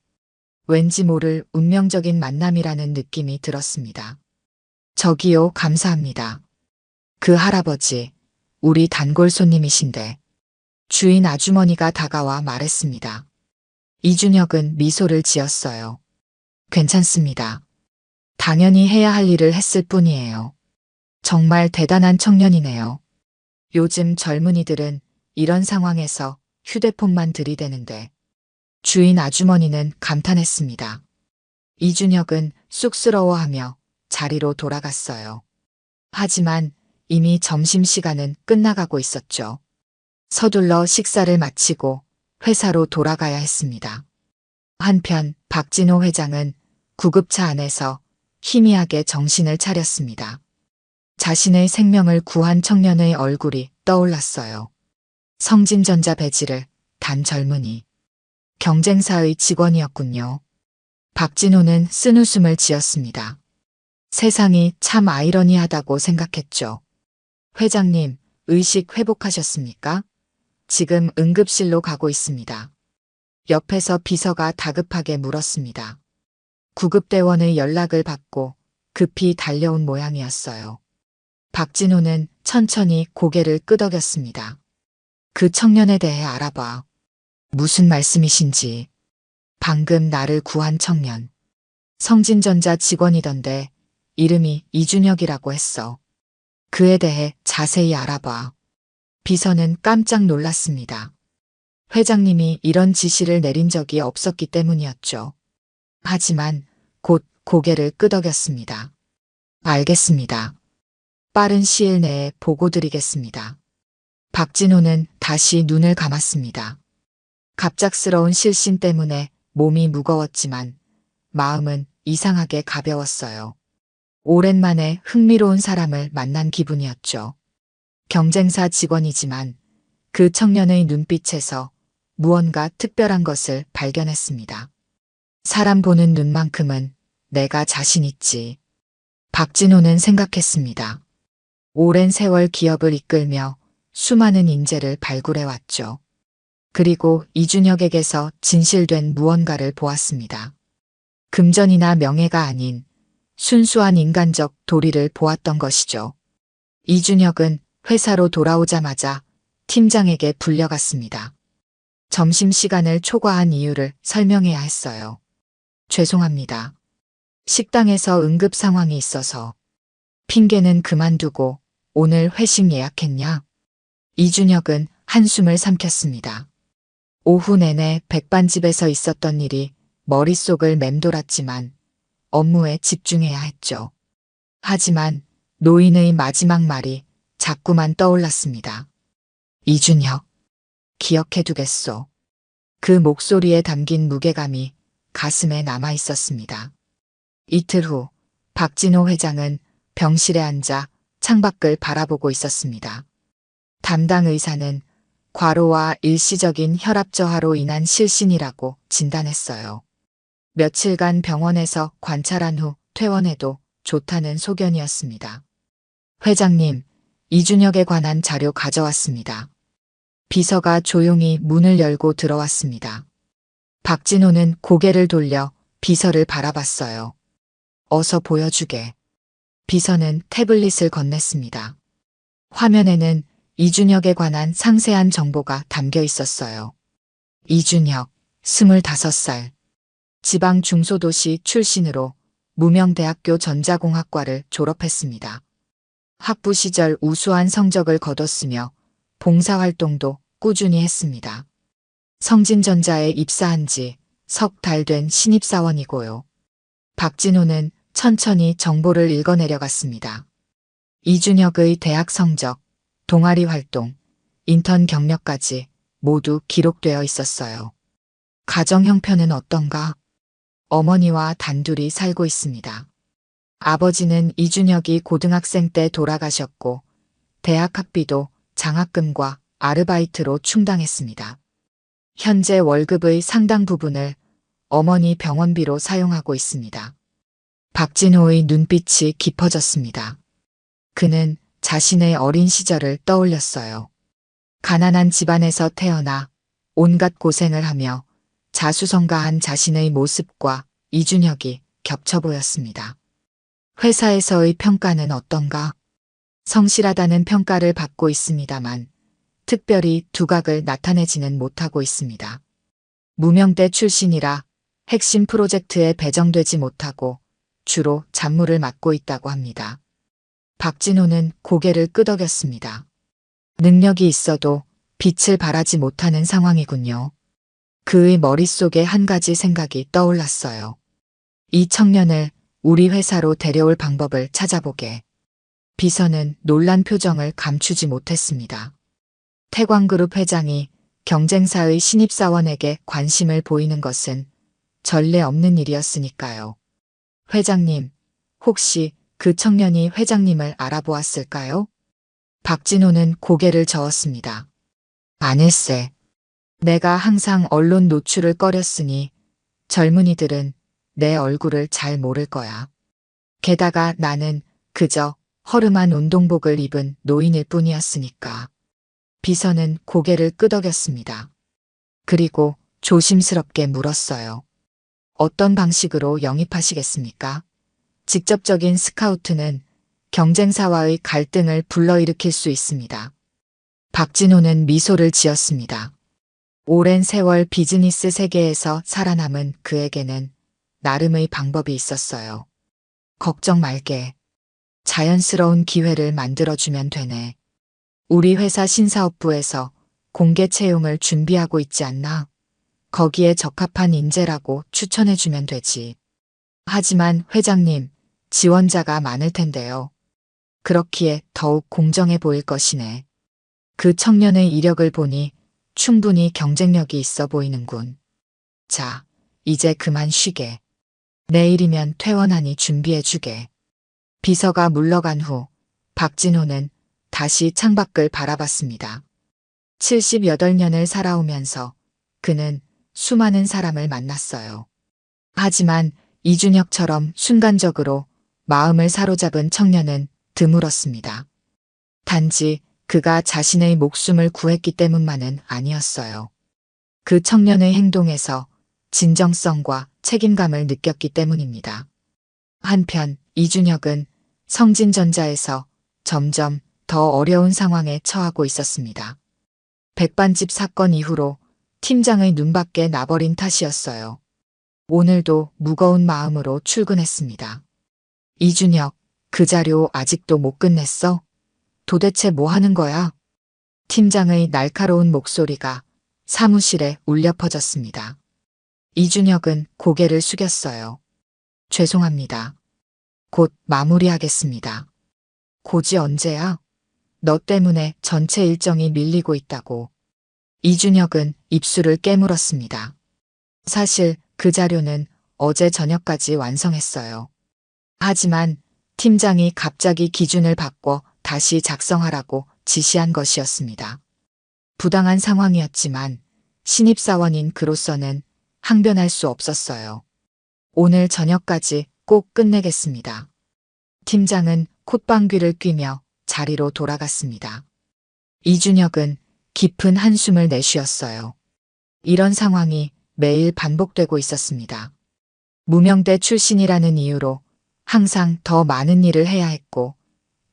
왠지 모를 운명적인 만남이라는 느낌이 들었습니다. 저기요, 감사합니다. 그 할아버지, 우리 단골 손님이신데. 주인 아주머니가 다가와 말했습니다. 이준혁은 미소를 지었어요. 괜찮습니다. 당연히 해야 할 일을 했을 뿐이에요. 정말 대단한 청년이네요. 요즘 젊은이들은 이런 상황에서 휴대폰만 들이대는데. 주인 아주머니는 감탄했습니다. 이준혁은 쑥스러워하며 자리로 돌아갔어요. 하지만 이미 점심시간은 끝나가고 있었죠. 서둘러 식사를 마치고 회사로 돌아가야 했습니다. 한편 박진호 회장은 구급차 안에서 희미하게 정신을 차렸습니다. 자신의 생명을 구한 청년의 얼굴이 떠올랐어요. 성진전자 배지를 단 젊은이. 경쟁사의 직원이었군요. 박진호는 쓴웃음을 지었습니다. 세상이 참 아이러니하다고 생각했죠. 회장님, 의식 회복하셨습니까? 지금 응급실로 가고 있습니다. 옆에서 비서가 다급하게 물었습니다. 구급대원의 연락을 받고 급히 달려온 모양이었어요. 박진호는 천천히 고개를 끄덕였습니다. 그 청년에 대해 알아봐. 무슨 말씀이신지. 방금 나를 구한 청년. 성진전자 직원이던데 이름이 이준혁이라고 했어. 그에 대해 자세히 알아봐. 비서는 깜짝 놀랐습니다. 회장님이 이런 지시를 내린 적이 없었기 때문이었죠. 하지만 곧 고개를 끄덕였습니다. 알겠습니다. 빠른 시일 내에 보고 드리겠습니다. 박진호는 다시 눈을 감았습니다. 갑작스러운 실신 때문에 몸이 무거웠지만 마음은 이상하게 가벼웠어요. 오랜만에 흥미로운 사람을 만난 기분이었죠. 경쟁사 직원이지만 그 청년의 눈빛에서 무언가 특별한 것을 발견했습니다. 사람 보는 눈만큼은 내가 자신 있지. 박진호는 생각했습니다. 오랜 세월 기업을 이끌며 수많은 인재를 발굴해왔죠. 그리고 이준혁에게서 진실된 무언가를 보았습니다. 금전이나 명예가 아닌 순수한 인간적 도리를 보았던 것이죠. 이준혁은 회사로 돌아오자마자 팀장에게 불려갔습니다. 점심시간을 초과한 이유를 설명해야 했어요. 죄송합니다. 식당에서 응급 상황이 있어서. 핑계는 그만두고 오늘 회식 예약했냐? 이준혁은 한숨을 삼켰습니다. 오후 내내 백반집에서 있었던 일이 머릿속을 맴돌았지만 업무에 집중해야 했죠. 하지만 노인의 마지막 말이 자꾸만 떠올랐습니다. 이준혁, 기억해두겠소. 그 목소리에 담긴 무게감이 가슴에 남아 있었습니다. 이틀 후 박진호 회장은 병실에 앉아 창밖을 바라보고 있었습니다. 담당 의사는 과로와 일시적인 혈압 저하로 인한 실신이라고 진단했어요. 며칠간 병원에서 관찰한 후 퇴원해도 좋다는 소견이었습니다. 회장님, 이준혁에 관한 자료 가져왔습니다. 비서가 조용히 문을 열고 들어왔습니다. 박진호는 고개를 돌려 비서를 바라봤어요. 어서 보여주게. 비서는 태블릿을 건넸습니다. 화면에는 이준혁에 관한 상세한 정보가 담겨 있었어요. 이준혁, 25살. 지방 중소도시 출신으로 무명대학교 전자공학과를 졸업했습니다. 학부 시절 우수한 성적을 거뒀으며 봉사활동도 꾸준히 했습니다. 성진전자에 입사한 지 석 달 된 신입사원이고요. 박진호는 천천히 정보를 읽어내려갔습니다. 이준혁의 대학 성적, 동아리 활동, 인턴 경력까지 모두 기록되어 있었어요. 가정 형편은 어떤가? 어머니와 단둘이 살고 있습니다. 아버지는 이준혁이 고등학생 때 돌아가셨고 대학 학비도 장학금과 아르바이트로 충당했습니다. 현재 월급의 상당 부분을 어머니 병원비로 사용하고 있습니다. 박진호의 눈빛이 깊어졌습니다. 그는 자신의 어린 시절을 떠올렸어요. 가난한 집안에서 태어나 온갖 고생을 하며 자수성가한 자신의 모습과 이준혁이 겹쳐 보였습니다. 회사에서의 평가는 어떤가? 성실하다는 평가를 받고 있습니다만 특별히 두각을 나타내지는 못하고 있습니다. 무명대 출신이라 핵심 프로젝트에 배정되지 못하고 주로 잡무를 맡고 있다고 합니다. 박진호는 고개를 끄덕였습니다. 능력이 있어도 빛을 발하지 못하는 상황이군요. 그의 머릿속에 한 가지 생각이 떠올랐어요. 이 청년을 우리 회사로 데려올 방법을 찾아보게. 비서는 놀란 표정을 감추지 못했습니다. 태광그룹 회장이 경쟁사의 신입사원에게 관심을 보이는 것은 전례 없는 일이었으니까요. 회장님, 혹시 그 청년이 회장님을 알아보았을까요? 박진호는 고개를 저었습니다. 아닐세. 내가 항상 언론 노출을 꺼렸으니 젊은이들은 내 얼굴을 잘 모를 거야. 게다가 나는 그저 허름한 운동복을 입은 노인일 뿐이었으니까. 비서는 고개를 끄덕였습니다. 그리고 조심스럽게 물었어요. 어떤 방식으로 영입하시겠습니까? 직접적인 스카우트는 경쟁사와의 갈등을 불러일으킬 수 있습니다. 박진호는 미소를 지었습니다. 오랜 세월 비즈니스 세계에서 살아남은 그에게는 나름의 방법이 있었어요. 걱정 말게. 자연스러운 기회를 만들어주면 되네. 우리 회사 신사업부에서 공개 채용을 준비하고 있지 않나? 거기에 적합한 인재라고 추천해주면 되지. 하지만 회장님, 지원자가 많을 텐데요. 그렇기에 더욱 공정해 보일 것이네. 그 청년의 이력을 보니 충분히 경쟁력이 있어 보이는군. 자, 이제 그만 쉬게. 내일이면 퇴원하니 준비해주게. 비서가 물러간 후 박진호는 다시 창밖을 바라봤습니다. 78년을 살아오면서 그는 수많은 사람을 만났어요. 하지만 이준혁처럼 순간적으로 마음을 사로잡은 청년은 드물었습니다. 단지 그가 자신의 목숨을 구했기 때문만은 아니었어요. 그 청년의 행동에서 진정성과 책임감을 느꼈기 때문입니다. 한편 이준혁은 성진전자에서 점점 더 어려운 상황에 처하고 있었습니다. 백반집 사건 이후로 팀장의 눈밖에 나버린 탓이었어요. 오늘도 무거운 마음으로 출근했습니다. 이준혁, 그 자료 아직도 못 끝냈어? 도대체 뭐 하는 거야? 팀장의 날카로운 목소리가 사무실에 울려 퍼졌습니다. 이준혁은 고개를 숙였어요. 죄송합니다. 곧 마무리하겠습니다. 고지 언제야? 너 때문에 전체 일정이 밀리고 있다고. 이준혁은 입술을 깨물었습니다. 사실 그 자료는 어제 저녁까지 완성했어요. 하지만 팀장이 갑자기 기준을 바꿔 다시 작성하라고 지시한 것이었습니다. 부당한 상황이었지만 신입사원인 그로서는 항변할 수 없었어요. 오늘 저녁까지 꼭 끝내겠습니다. 팀장은 콧방귀를 뀌며 자리로 돌아갔습니다. 이준혁은 깊은 한숨을 내쉬었어요. 이런 상황이 매일 반복되고 있었습니다. 무명대 출신이라는 이유로 항상 더 많은 일을 해야 했고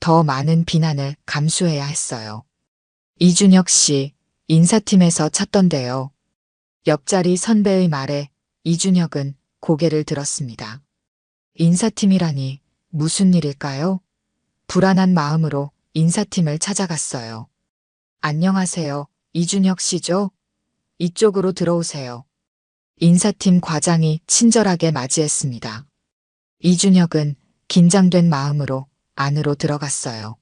더 많은 비난을 감수해야 했어요. 이준혁 씨, 인사팀에서 찾던데요. 옆자리 선배의 말에 이준혁은 고개를 들었습니다. 인사팀이라니 무슨 일일까요? 불안한 마음으로 인사팀을 찾아갔어요. 안녕하세요. 이준혁 씨죠? 이쪽으로 들어오세요. 인사팀 과장이 친절하게 맞이했습니다. 이준혁은 긴장된 마음으로 안으로 들어갔어요.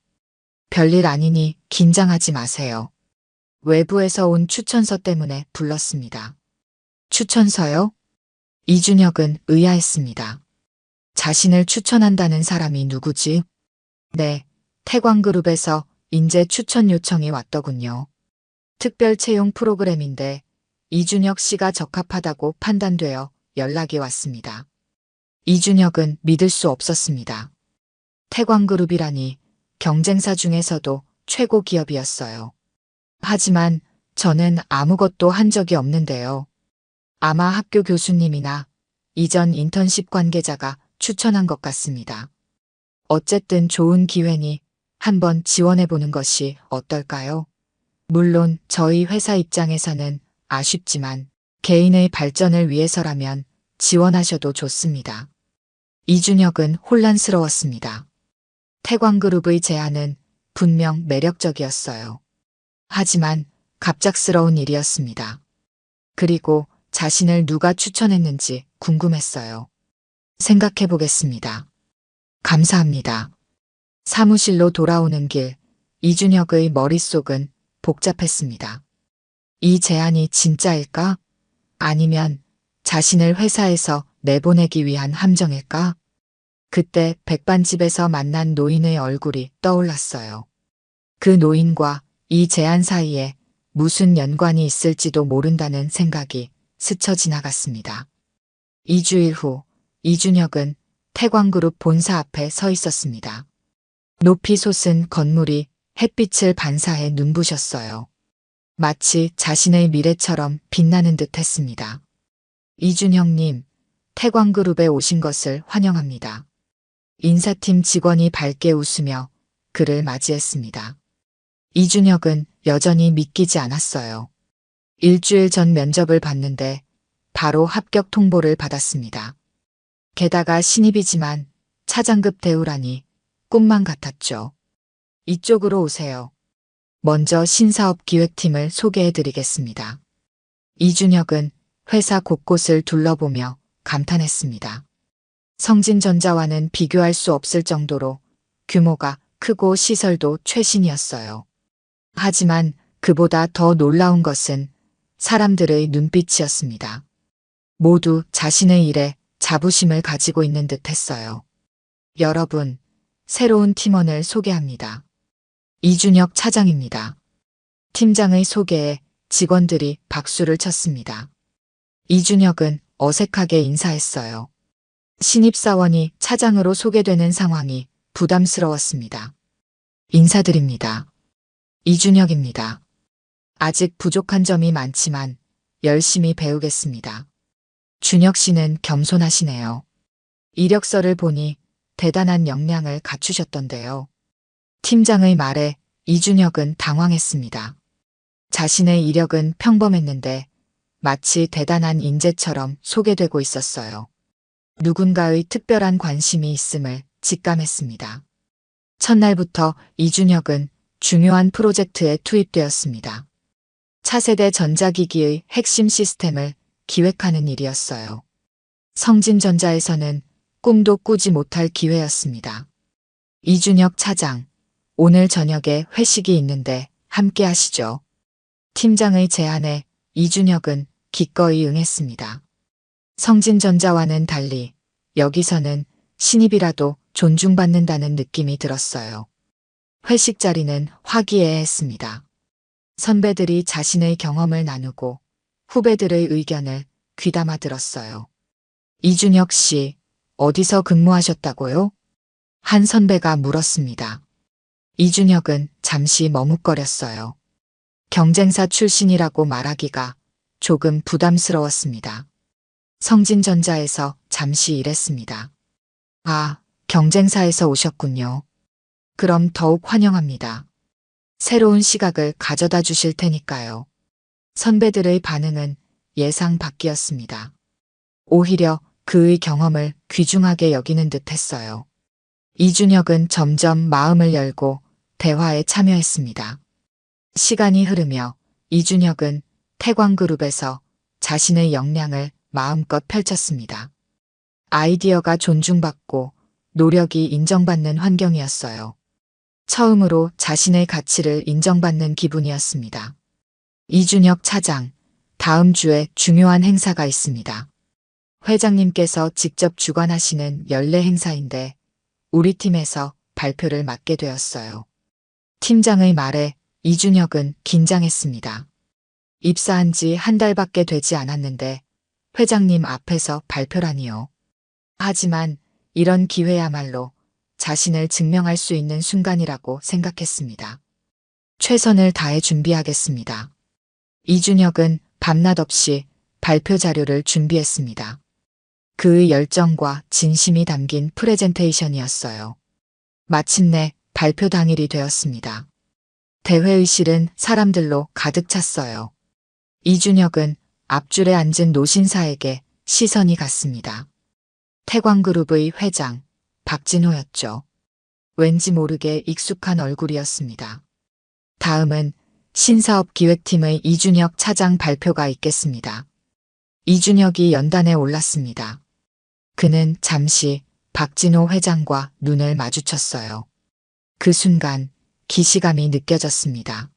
별일 아니니 긴장하지 마세요. 외부에서 온 추천서 때문에 불렀습니다. 추천서요? 이준혁은 의아했습니다. 자신을 추천한다는 사람이 누구지? 네, 태광그룹에서 인재 추천 요청이 왔더군요. 특별 채용 프로그램인데 이준혁 씨가 적합하다고 판단되어 연락이 왔습니다. 이준혁은 믿을 수 없었습니다. 태광그룹이라니 경쟁사 중에서도 최고 기업이었어요. 하지만 저는 아무것도 한 적이 없는데요. 아마 학교 교수님이나 이전 인턴십 관계자가 추천한 것 같습니다. 어쨌든 좋은 기회니 한번 지원해보는 것이 어떨까요? 물론 저희 회사 입장에서는 아쉽지만 개인의 발전을 위해서라면 지원하셔도 좋습니다. 이준혁은 혼란스러웠습니다. 태광그룹의 제안은 분명 매력적이었어요. 하지만 갑작스러운 일이었습니다. 그리고 자신을 누가 추천했는지 궁금했어요. 생각해보겠습니다. 감사합니다. 사무실로 돌아오는 길, 이준혁의 머릿속은 복잡했습니다. 이 제안이 진짜일까? 아니면 자신을 회사에서 내보내기 위한 함정일까? 그때 백반집에서 만난 노인의 얼굴이 떠올랐어요. 그 노인과 이 제안 사이에 무슨 연관이 있을지도 모른다는 생각이 스쳐 지나갔습니다. 2주일 후 이준혁은 태광그룹 본사 앞에 서 있었습니다. 높이 솟은 건물이 햇빛을 반사해 눈부셨어요. 마치 자신의 미래처럼 빛나는 듯 했습니다. 이준혁님, 태광그룹에 오신 것을 환영합니다. 인사팀 직원이 밝게 웃으며 그를 맞이했습니다. 이준혁은 여전히 믿기지 않았어요. 일주일 전 면접을 봤는데 바로 합격 통보를 받았습니다. 게다가 신입이지만 차장급 대우라니 꿈만 같았죠. 이쪽으로 오세요. 먼저 신사업 기획팀을 소개해드리겠습니다. 이준혁은 회사 곳곳을 둘러보며 감탄했습니다. 성진전자와는 비교할 수 없을 정도로 규모가 크고 시설도 최신이었어요. 하지만 그보다 더 놀라운 것은 사람들의 눈빛이었습니다. 모두 자신의 일에 자부심을 가지고 있는 듯 했어요. 여러분, 새로운 팀원을 소개합니다. 이준혁 차장입니다. 팀장의 소개에 직원들이 박수를 쳤습니다. 이준혁은 어색하게 인사했어요. 신입사원이 차장으로 소개되는 상황이 부담스러웠습니다. 인사드립니다. 이준혁입니다. 아직 부족한 점이 많지만 열심히 배우겠습니다. 준혁 씨는 겸손하시네요. 이력서를 보니 대단한 역량을 갖추셨던데요. 팀장의 말에 이준혁은 당황했습니다. 자신의 이력은 평범했는데 마치 대단한 인재처럼 소개되고 있었어요. 누군가의 특별한 관심이 있음을 직감했습니다. 첫날부터 이준혁은 중요한 프로젝트에 투입되었습니다. 차세대 전자기기의 핵심 시스템을 기획하는 일이었어요. 성진전자에서는 꿈도 꾸지 못할 기회였습니다. 이준혁 차장, 오늘 저녁에 회식이 있는데 함께 하시죠. 팀장의 제안에 이준혁은 기꺼이 응했습니다. 성진전자와는 달리 여기서는 신입이라도 존중받는다는 느낌이 들었어요. 회식 자리는 화기애애했습니다. 선배들이 자신의 경험을 나누고 후배들의 의견을 귀담아 들었어요. 이준혁 씨, 어디서 근무하셨다고요? 한 선배가 물었습니다. 이준혁은 잠시 머뭇거렸어요. 경쟁사 출신이라고 말하기가 조금 부담스러웠습니다. 성진전자에서 잠시 일했습니다. 아, 경쟁사에서 오셨군요. 그럼 더욱 환영합니다. 새로운 시각을 가져다 주실 테니까요. 선배들의 반응은 예상 밖이었습니다. 오히려 그의 경험을 귀중하게 여기는 듯 했어요. 이준혁은 점점 마음을 열고 대화에 참여했습니다. 시간이 흐르며 이준혁은 태광그룹에서 자신의 역량을 마음껏 펼쳤습니다. 아이디어가 존중받고 노력이 인정받는 환경이었어요. 처음으로 자신의 가치를 인정받는 기분이었습니다. 이준혁 차장, 다음 주에 중요한 행사가 있습니다. 회장님께서 직접 주관하시는 연례 행사인데 우리 팀에서 발표를 맡게 되었어요. 팀장의 말에 이준혁은 긴장했습니다. 입사한 지 한 달밖에 되지 않았는데 회장님 앞에서 발표라니요. 하지만 이런 기회야말로 자신을 증명할 수 있는 순간이라고 생각했습니다. 최선을 다해 준비하겠습니다. 이준혁은 밤낮 없이 발표 자료를 준비했습니다. 그의 열정과 진심이 담긴 프레젠테이션이었어요. 마침내 발표 당일이 되었습니다. 대회의실은 사람들로 가득 찼어요. 이준혁은 앞줄에 앉은 노신사에게 시선이 갔습니다. 태광그룹의 회장 박진호였죠. 왠지 모르게 익숙한 얼굴이었습니다. 다음은 신사업 기획팀의 이준혁 차장 발표가 있겠습니다. 이준혁이 연단에 올랐습니다. 그는 잠시 박진호 회장과 눈을 마주쳤어요. 그 순간 기시감이 느껴졌습니다.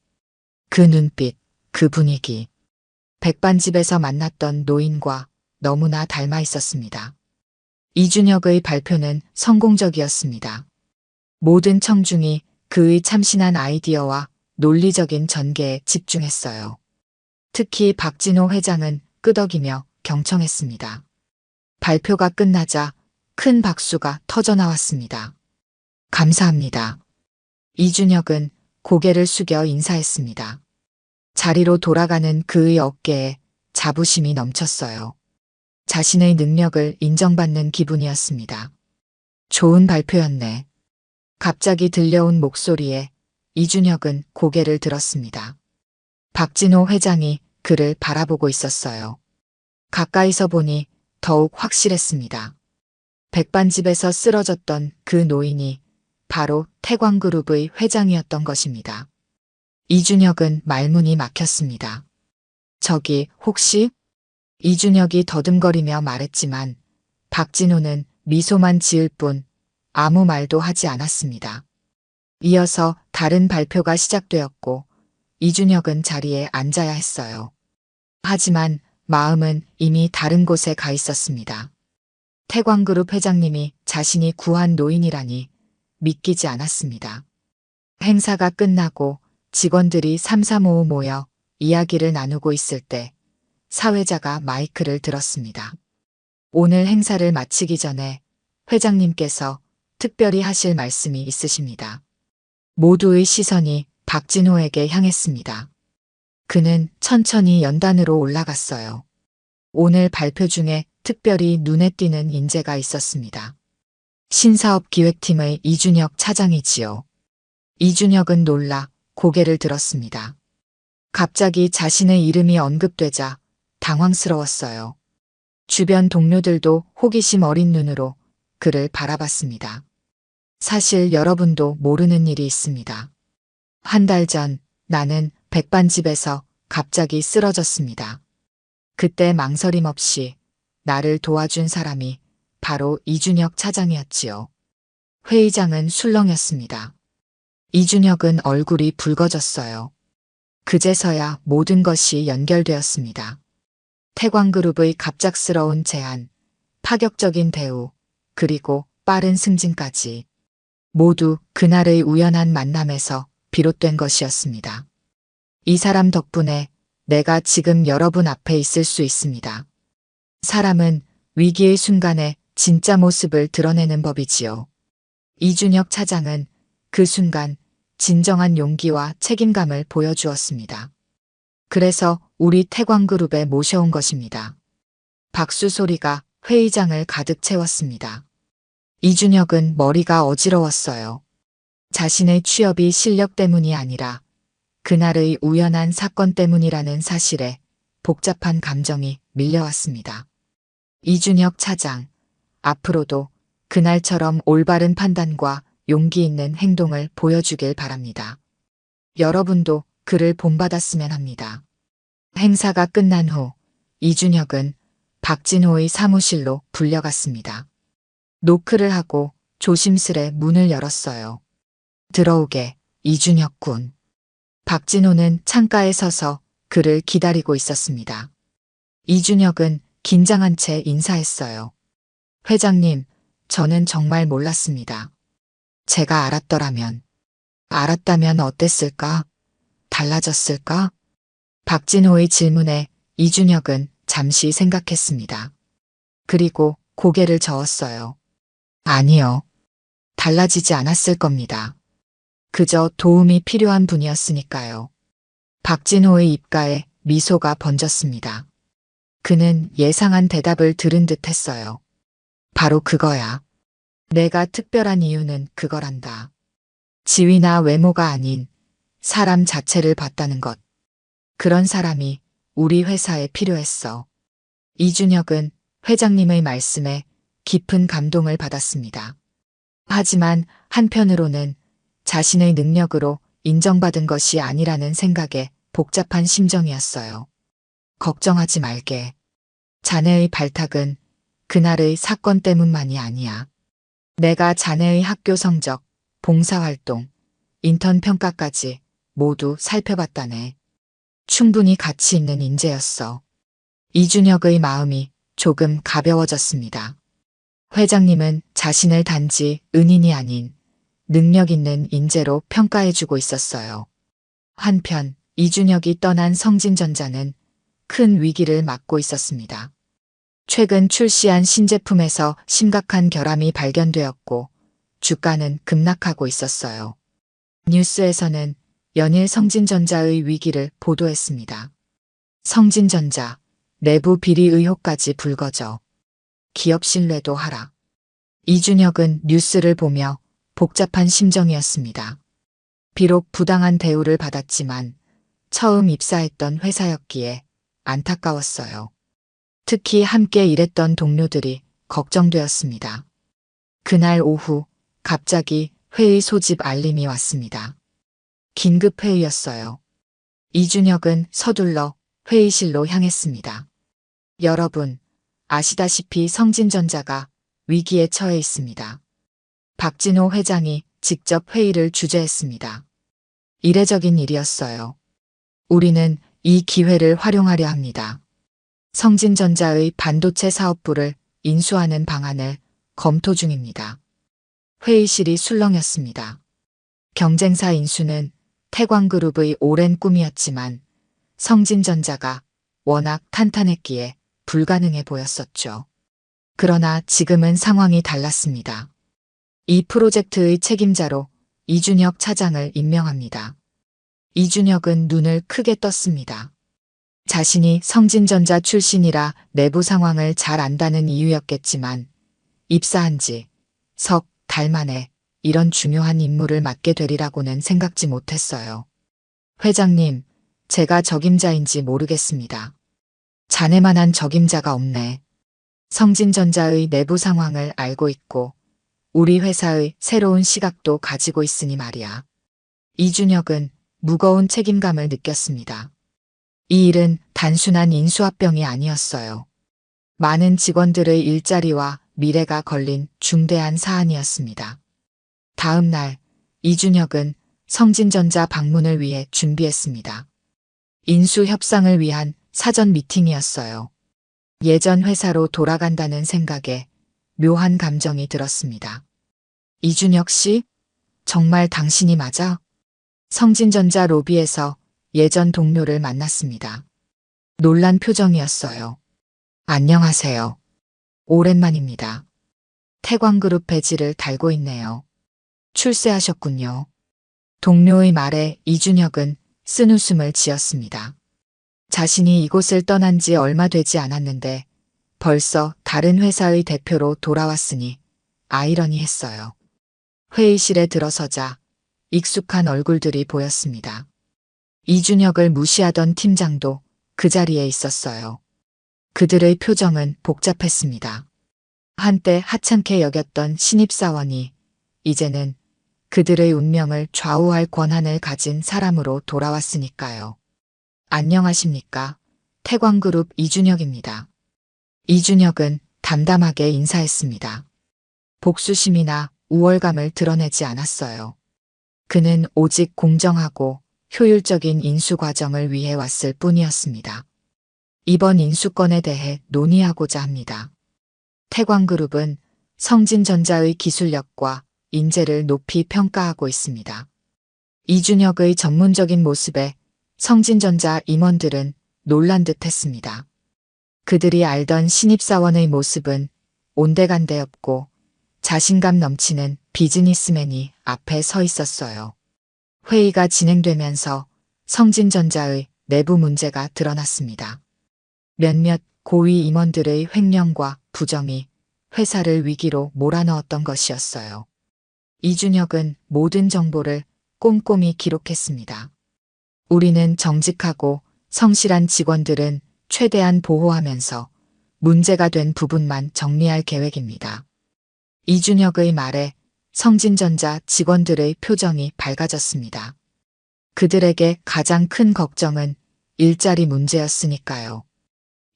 그 눈빛, 그 분위기. 백반집에서 만났던 노인과 너무나 닮아 있었습니다. 이준혁의 발표는 성공적이었습니다. 모든 청중이 그의 참신한 아이디어와 논리적인 전개에 집중했어요. 특히 박진호 회장은 끄덕이며 경청했습니다. 발표가 끝나자 큰 박수가 터져나왔습니다. 감사합니다. 이준혁은 고개를 숙여 인사했습니다. 자리로 돌아가는 그의 어깨에 자부심이 넘쳤어요. 자신의 능력을 인정받는 기분이었습니다. 좋은 발표였네. 갑자기 들려온 목소리에 이준혁은 고개를 들었습니다. 박진호 회장이 그를 바라보고 있었어요. 가까이서 보니 더욱 확실했습니다. 백반집에서 쓰러졌던 그 노인이 바로 태광그룹의 회장이었던 것입니다. 이준혁은 말문이 막혔습니다. 저기 혹시? 이준혁이 더듬거리며 말했지만 박진호는 미소만 지을 뿐 아무 말도 하지 않았습니다. 이어서 다른 발표가 시작되었고 이준혁은 자리에 앉아야 했어요. 하지만 마음은 이미 다른 곳에 가 있었습니다. 태광그룹 회장님이 자신이 구한 노인이라니 믿기지 않았습니다. 행사가 끝나고 직원들이 삼삼오오 모여 이야기를 나누고 있을 때 사회자가 마이크를 들었습니다. 오늘 행사를 마치기 전에 회장님께서 특별히 하실 말씀이 있으십니다. 모두의 시선이 박진호에게 향했습니다. 그는 천천히 연단으로 올라갔어요. 오늘 발표 중에 특별히 눈에 띄는 인재가 있었습니다. 신사업 기획팀의 이준혁 차장이지요. 이준혁은 놀라 고개를 들었습니다. 갑자기 자신의 이름이 언급되자 당황스러웠어요. 주변 동료들도 호기심 어린 눈으로 그를 바라봤습니다. 사실 여러분도 모르는 일이 있습니다. 한 달 전 나는 백반집에서 갑자기 쓰러졌습니다. 그때 망설임 없이 나를 도와준 사람이 바로 이준혁 차장이었지요. 회의장은 술렁였습니다. 이준혁은 얼굴이 붉어졌어요. 그제서야 모든 것이 연결되었습니다. 태광그룹의 갑작스러운 제안, 파격적인 대우, 그리고 빠른 승진까지 모두 그날의 우연한 만남에서 비롯된 것이었습니다. 이 사람 덕분에 내가 지금 여러분 앞에 있을 수 있습니다. 사람은 위기의 순간에 진짜 모습을 드러내는 법이지요. 이준혁 차장은 그 순간 진정한 용기와 책임감을 보여주었습니다. 그래서 우리 태광그룹에 모셔온 것입니다. 박수 소리가 회의장을 가득 채웠습니다. 이준혁은 머리가 어지러웠어요. 자신의 취업이 실력 때문이 아니라 그날의 우연한 사건 때문이라는 사실에 복잡한 감정이 밀려왔습니다. 이준혁 차장, 앞으로도 그날처럼 올바른 판단과 용기 있는 행동을 보여주길 바랍니다. 여러분도 그를 본받았으면 합니다. 행사가 끝난 후 이준혁은 박진호의 사무실로 불려갔습니다. 노크를 하고 조심스레 문을 열었어요. 들어오게, 이준혁 군. 박진호는 창가에 서서 그를 기다리고 있었습니다. 이준혁은 긴장한 채 인사했어요. 회장님, 저는 정말 몰랐습니다. 제가 알았다면 어땠을까? 달라졌을까? 박진호의 질문에 이준혁은 잠시 생각했습니다. 그리고 고개를 저었어요. 아니요. 달라지지 않았을 겁니다. 그저 도움이 필요한 분이었으니까요. 박진호의 입가에 미소가 번졌습니다. 그는 예상한 대답을 들은 듯 했어요. 바로 그거야. 내가 특별한 이유는 그거란다. 지위나 외모가 아닌 사람 자체를 봤다는 것. 그런 사람이 우리 회사에 필요했어. 이준혁은 회장님의 말씀에 깊은 감동을 받았습니다. 하지만 한편으로는 자신의 능력으로 인정받은 것이 아니라는 생각에 복잡한 심정이었어요. 걱정하지 말게. 자네의 발탁은 그날의 사건 때문만이 아니야. 내가 자네의 학교 성적, 봉사활동, 인턴 평가까지 모두 살펴봤다네. 충분히 가치 있는 인재였어. 이준혁의 마음이 조금 가벼워졌습니다. 회장님은 자신을 단지 은인이 아닌 능력 있는 인재로 평가해주고 있었어요. 한편 이준혁이 떠난 성진전자는 큰 위기를 맞고 있었습니다. 최근 출시한 신제품에서 심각한 결함이 발견되었고 주가는 급락하고 있었어요. 뉴스에서는 연일 성진전자의 위기를 보도했습니다. 성진전자, 내부 비리 의혹까지 불거져 기업 신뢰도 하락. 이준혁은 뉴스를 보며 복잡한 심정이었습니다. 비록 부당한 대우를 받았지만 처음 입사했던 회사였기에 안타까웠어요. 특히 함께 일했던 동료들이 걱정되었습니다. 그날 오후 갑자기 회의 소집 알림이 왔습니다. 긴급 회의였어요. 이준혁은 서둘러 회의실로 향했습니다. 여러분, 아시다시피 성진전자가 위기에 처해 있습니다. 박진호 회장이 직접 회의를 주재했습니다. 이례적인 일이었어요. 우리는 이 기회를 활용하려 합니다. 성진전자의 반도체 사업부를 인수하는 방안을 검토 중입니다. 회의실이 술렁였습니다. 경쟁사 인수는 태광그룹의 오랜 꿈이었지만 성진전자가 워낙 탄탄했기에 불가능해 보였었죠. 그러나 지금은 상황이 달랐습니다. 이 프로젝트의 책임자로 이준혁 차장을 임명합니다. 이준혁은 눈을 크게 떴습니다. 자신이 성진전자 출신이라 내부 상황을 잘 안다는 이유였겠지만 입사한 지 석 달 만에 이런 중요한 임무를 맡게 되리라고는 생각지 못했어요. 회장님, 제가 적임자인지 모르겠습니다. 자네만한 적임자가 없네. 성진전자의 내부 상황을 알고 있고 우리 회사의 새로운 시각도 가지고 있으니 말이야. 이준혁은 무거운 책임감을 느꼈습니다. 이 일은 단순한 인수합병이 아니었어요. 많은 직원들의 일자리와 미래가 걸린 중대한 사안이었습니다. 다음 날 이준혁은 성진전자 방문을 위해 준비했습니다. 인수 협상을 위한 사전 미팅이었어요. 예전 회사로 돌아간다는 생각에 묘한 감정이 들었습니다. 이준혁 씨, 정말 당신이 맞아? 성진전자 로비에서 예전 동료를 만났습니다. 놀란 표정이었어요. 안녕하세요. 오랜만입니다. 태광그룹 배지를 달고 있네요. 출세하셨군요. 동료의 말에 이준혁은 쓴웃음을 지었습니다. 자신이 이곳을 떠난 지 얼마 되지 않았는데 벌써 다른 회사의 대표로 돌아왔으니 아이러니했어요. 회의실에 들어서자 익숙한 얼굴들이 보였습니다. 이준혁을 무시하던 팀장도 그 자리에 있었어요. 그들의 표정은 복잡했습니다. 한때 하찮게 여겼던 신입사원이 이제는 그들의 운명을 좌우할 권한을 가진 사람으로 돌아왔으니까요. 안녕하십니까? 태광그룹 이준혁입니다. 이준혁은 담담하게 인사했습니다. 복수심이나 우월감을 드러내지 않았어요. 그는 오직 공정하고 효율적인 인수 과정을 위해 왔을 뿐이었습니다. 이번 인수건에 대해 논의하고자 합니다. 태광그룹은 성진전자의 기술력과 인재를 높이 평가하고 있습니다. 이준혁의 전문적인 모습에 성진전자 임원들은 놀란 듯 했습니다. 그들이 알던 신입사원의 모습은 온데간데 없고 자신감 넘치는 비즈니스맨이 앞에 서 있었어요. 회의가 진행되면서 성진전자의 내부 문제가 드러났습니다. 몇몇 고위 임원들의 횡령과 부정이 회사를 위기로 몰아넣었던 것이었어요. 이준혁은 모든 정보를 꼼꼼히 기록했습니다. 우리는 정직하고 성실한 직원들은 최대한 보호하면서 문제가 된 부분만 정리할 계획입니다. 이준혁의 말에 성진전자 직원들의 표정이 밝아졌습니다. 그들에게 가장 큰 걱정은 일자리 문제였으니까요.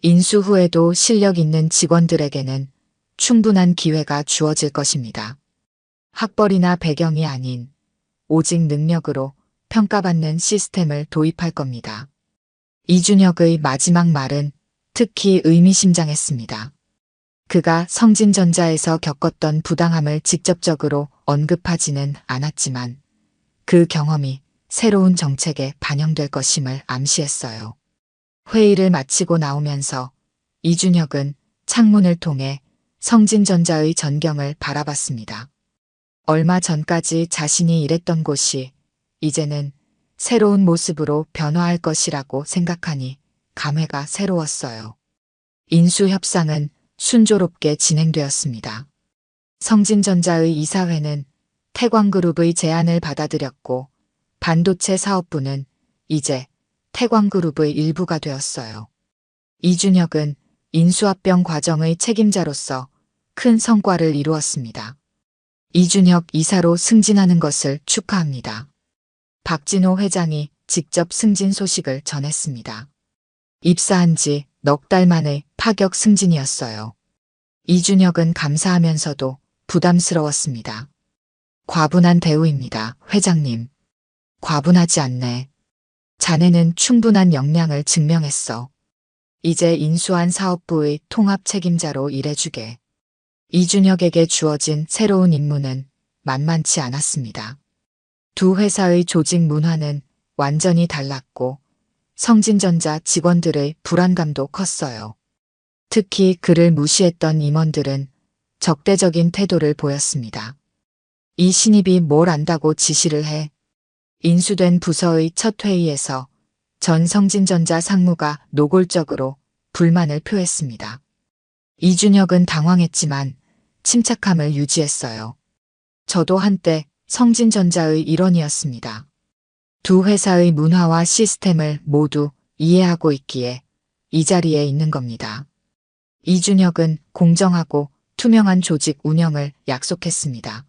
인수 후에도 실력 있는 직원들에게는 충분한 기회가 주어질 것입니다. 학벌이나 배경이 아닌 오직 능력으로 평가받는 시스템을 도입할 겁니다. 이준혁의 마지막 말은 특히 의미심장했습니다. 그가 성진전자에서 겪었던 부당함을 직접적으로 언급하지는 않았지만 그 경험이 새로운 정책에 반영될 것임을 암시했어요. 회의를 마치고 나오면서 이준혁은 창문을 통해 성진전자의 전경을 바라봤습니다. 얼마 전까지 자신이 일했던 곳이 이제는 새로운 모습으로 변화할 것이라고 생각하니 감회가 새로웠어요. 인수 협상은 순조롭게 진행되었습니다. 성진전자의 이사회는 태광그룹의 제안을 받아들였고 반도체 사업부는 이제 태광그룹의 일부가 되었어요. 이준혁은 인수합병 과정의 책임자로서 큰 성과를 이루었습니다. 이준혁 이사로 승진하는 것을 축하합니다. 박진호 회장이 직접 승진 소식을 전했습니다. 입사한 지 넉 달 만의 파격 승진이었어요. 이준혁은 감사하면서도 부담스러웠습니다. 과분한 대우입니다, 회장님. 과분하지 않네. 자네는 충분한 역량을 증명했어. 이제 인수한 사업부의 통합 책임자로 일해주게. 이준혁에게 주어진 새로운 임무는 만만치 않았습니다. 두 회사의 조직 문화는 완전히 달랐고 성진전자 직원들의 불안감도 컸어요. 특히 그를 무시했던 임원들은 적대적인 태도를 보였습니다. 이 신입이 뭘 안다고 지시를 해. 인수된 부서의 첫 회의에서 전 성진전자 상무가 노골적으로 불만을 표했습니다. 이준혁은 당황했지만 침착함을 유지했어요. 저도 한때 성진전자의 일원이었습니다. 두 회사의 문화와 시스템을 모두 이해하고 있기에 이 자리에 있는 겁니다. 이준혁은 공정하고 투명한 조직 운영을 약속했습니다.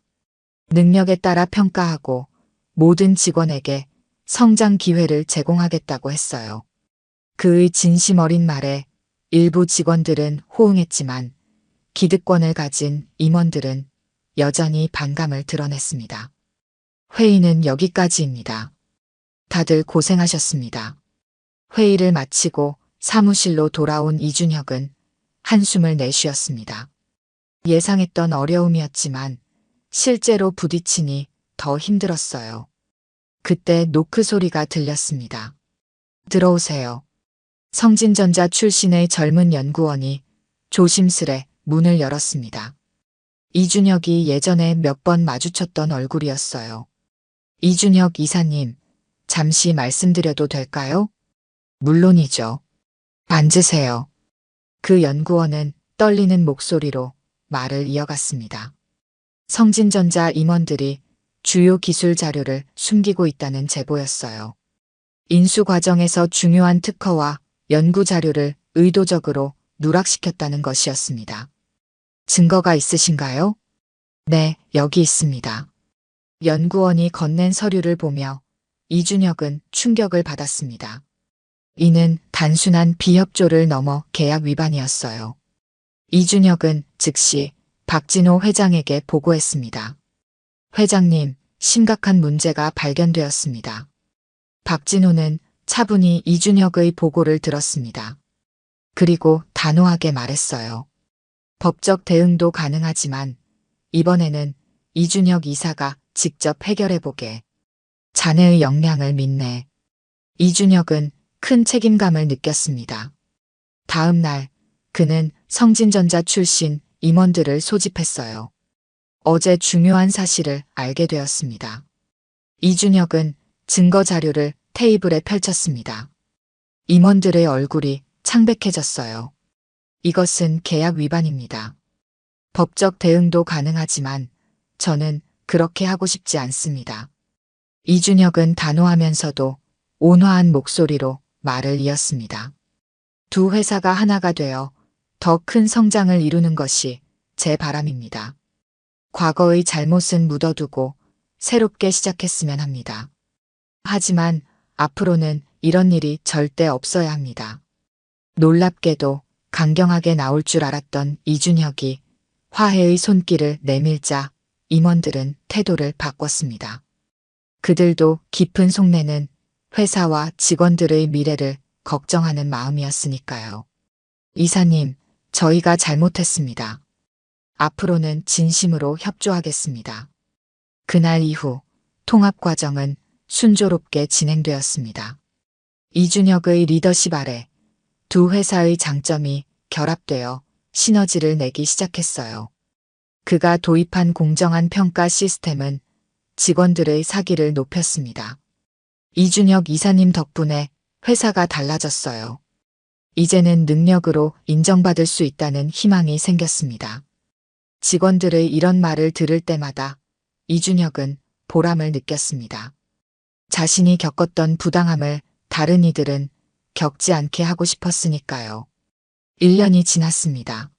능력에 따라 평가하고 모든 직원에게 성장 기회를 제공하겠다고 했어요. 그의 진심 어린 말에 일부 직원들은 호응했지만 기득권을 가진 임원들은 여전히 반감을 드러냈습니다. 회의는 여기까지입니다. 다들 고생하셨습니다. 회의를 마치고 사무실로 돌아온 이준혁은 한숨을 내쉬었습니다. 예상했던 어려움이었지만 실제로 부딪히니 더 힘들었어요. 그때 노크 소리가 들렸습니다. 들어오세요. 성진전자 출신의 젊은 연구원이 조심스레 문을 열었습니다. 이준혁이 예전에 몇 번 마주쳤던 얼굴이었어요. 이준혁 이사님, 잠시 말씀드려도 될까요? 물론이죠. 앉으세요. 그 연구원은 떨리는 목소리로 말을 이어갔습니다. 성진전자 임원들이 주요 기술 자료를 숨기고 있다는 제보였어요. 인수 과정에서 중요한 특허와 연구 자료를 의도적으로 누락시켰다는 것이었습니다. 증거가 있으신가요? 네, 여기 있습니다. 연구원이 건넨 서류를 보며 이준혁은 충격을 받았습니다. 이는 단순한 비협조를 넘어 계약 위반이었어요. 이준혁은 즉시 박진호 회장에게 보고했습니다. 회장님, 심각한 문제가 발견되었습니다. 박진호는 차분히 이준혁의 보고를 들었습니다. 그리고 단호하게 말했어요. 법적 대응도 가능하지만 이번에는 이준혁 이사가 직접 해결해보게. 자네의 역량을 믿네. 이준혁은 큰 책임감을 느꼈습니다. 다음 날 그는 성진전자 출신 임원들을 소집했어요. 어제 중요한 사실을 알게 되었습니다. 이준혁은 증거 자료를 테이블에 펼쳤습니다. 임원들의 얼굴이 창백해졌어요. 이것은 계약 위반입니다. 법적 대응도 가능하지만 저는 그렇게 하고 싶지 않습니다. 이준혁은 단호하면서도 온화한 목소리로 말을 이었습니다. 두 회사가 하나가 되어 더 큰 성장을 이루는 것이 제 바람입니다. 과거의 잘못은 묻어두고 새롭게 시작했으면 합니다. 하지만 앞으로는 이런 일이 절대 없어야 합니다. 놀랍게도 강경하게 나올 줄 알았던 이준혁이 화해의 손길을 내밀자 임원들은 태도를 바꿨습니다. 그들도 깊은 속내는 회사와 직원들의 미래를 걱정하는 마음이었으니까요. 이사님, 저희가 잘못했습니다. 앞으로는 진심으로 협조하겠습니다. 그날 이후 통합 과정은 순조롭게 진행되었습니다. 이준혁의 리더십 아래 두 회사의 장점이 결합되어 시너지를 내기 시작했어요. 그가 도입한 공정한 평가 시스템은 직원들의 사기를 높였습니다. 이준혁 이사님 덕분에 회사가 달라졌어요. 이제는 능력으로 인정받을 수 있다는 희망이 생겼습니다. 직원들의 이런 말을 들을 때마다 이준혁은 보람을 느꼈습니다. 자신이 겪었던 부당함을 다른 이들은 겪지 않게 하고 싶었으니까요. 1년이 지났습니다.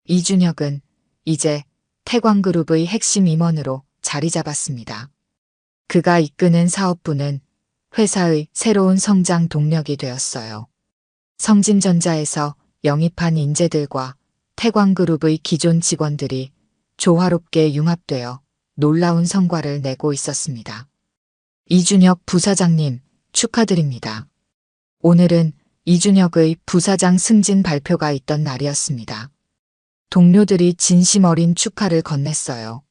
이준혁은 이제 태광그룹의 핵심 임원으로 자리 잡았습니다. 그가 이끄는 사업부는 회사의 새로운 성장 동력이 되었어요. 성진전자에서 영입한 인재들과 태광그룹의 기존 직원들이 조화롭게 융합되어 놀라운 성과를 내고 있었습니다. 이준혁 부사장님, 축하드립니다. 오늘은 이준혁의 부사장 승진 발표가 있던 날이었습니다. 동료들이 진심 어린 축하를 건넸어요.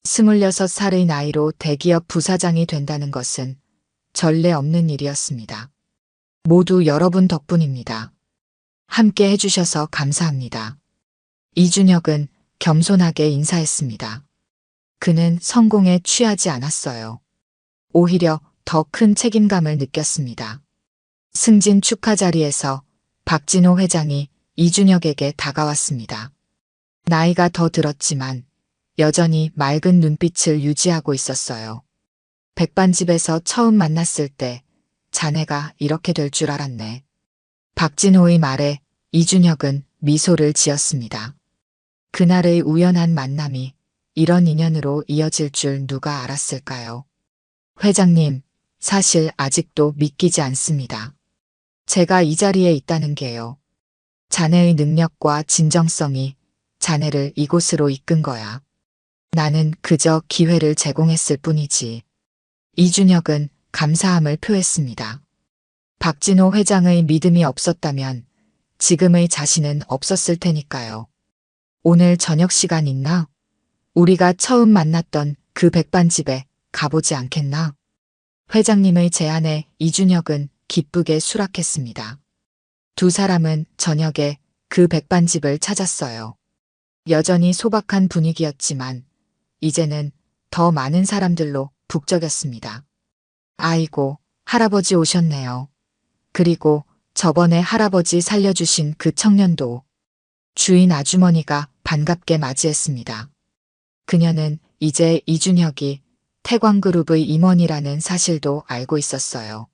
26살의 나이로 대기업 부사장이 된다는 것은 전례 없는 일이었습니다. 모두 여러분 덕분입니다. 함께 해주셔서 감사합니다. 이준혁은 겸손하게 인사했습니다. 그는 성공에 취하지 않았어요. 오히려 더 큰 책임감을 느꼈습니다. 승진 축하 자리에서 박진호 회장이 이준혁에게 다가왔습니다. 나이가 더 들었지만 여전히 맑은 눈빛을 유지하고 있었어요. 백반집에서 처음 만났을 때 자네가 이렇게 될 줄 알았네. 박진호의 말에 이준혁은 미소를 지었습니다. 그날의 우연한 만남이 이런 인연으로 이어질 줄 누가 알았을까요? 회장님, 사실 아직도 믿기지 않습니다. 제가 이 자리에 있다는 게요. 자네의 능력과 진정성이 자네를 이곳으로 이끈 거야. 나는 그저 기회를 제공했을 뿐이지. 이준혁은 감사함을 표했습니다. 박진호 회장의 믿음이 없었다면 지금의 자신은 없었을 테니까요. 오늘 저녁 시간 있나? 우리가 처음 만났던 그 백반집에 가보지 않겠나? 회장님의 제안에 이준혁은 기쁘게 수락했습니다. 두 사람은 저녁에 그 백반집을 찾았어요. 여전히 소박한 분위기였지만 이제는 더 많은 사람들로 북적였습니다. 아이고, 할아버지 오셨네요. 그리고 저번에 할아버지 살려주신 그 청년도. 주인 아주머니가 반갑게 맞이했습니다. 그녀는 이제 이준혁이 태광그룹의 임원이라는 사실도 알고 있었어요.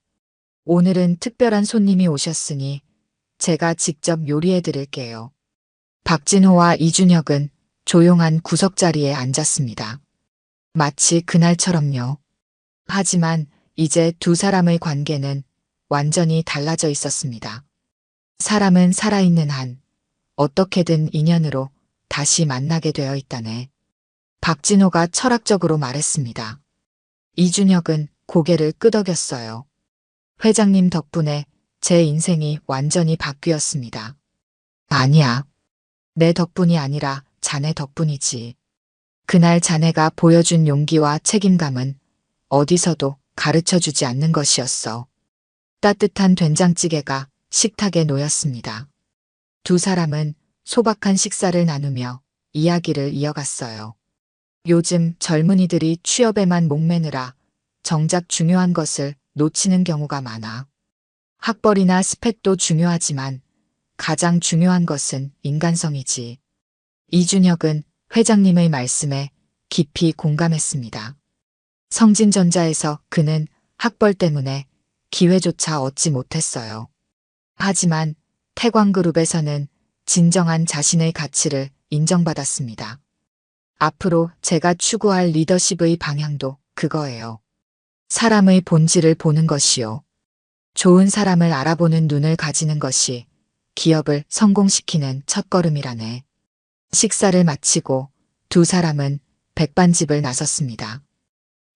오늘은 특별한 손님이 오셨으니 제가 직접 요리해 드릴게요. 박진호와 이준혁은 조용한 구석자리에 앉았습니다. 마치 그날처럼요. 하지만 이제 두 사람의 관계는 완전히 달라져 있었습니다. 사람은 살아있는 한 어떻게든 인연으로 다시 만나게 되어 있다네. 박진호가 철학적으로 말했습니다. 이준혁은 고개를 끄덕였어요. 회장님 덕분에 제 인생이 완전히 바뀌었습니다. 아니야. 내 덕분이 아니라 자네 덕분이지. 그날 자네가 보여준 용기와 책임감은 어디서도 가르쳐주지 않는 것이었어. 따뜻한 된장찌개가 식탁에 놓였습니다. 두 사람은 소박한 식사를 나누며 이야기를 이어갔어요. 요즘 젊은이들이 취업에만 목매느라 정작 중요한 것을 놓치는 경우가 많아. 학벌이나 스펙도 중요하지만 가장 중요한 것은 인간성이지. 이준혁은 회장님의 말씀에 깊이 공감했습니다. 성진전자에서 그는 학벌 때문에 기회조차 얻지 못했어요. 하지만 태광그룹에서는 진정한 자신의 가치를 인정받았습니다. 앞으로 제가 추구할 리더십의 방향도 그거예요. 사람의 본질을 보는 것이요. 좋은 사람을 알아보는 눈을 가지는 것이 기업을 성공시키는 첫걸음이라네. 식사를 마치고 두 사람은 백반집을 나섰습니다.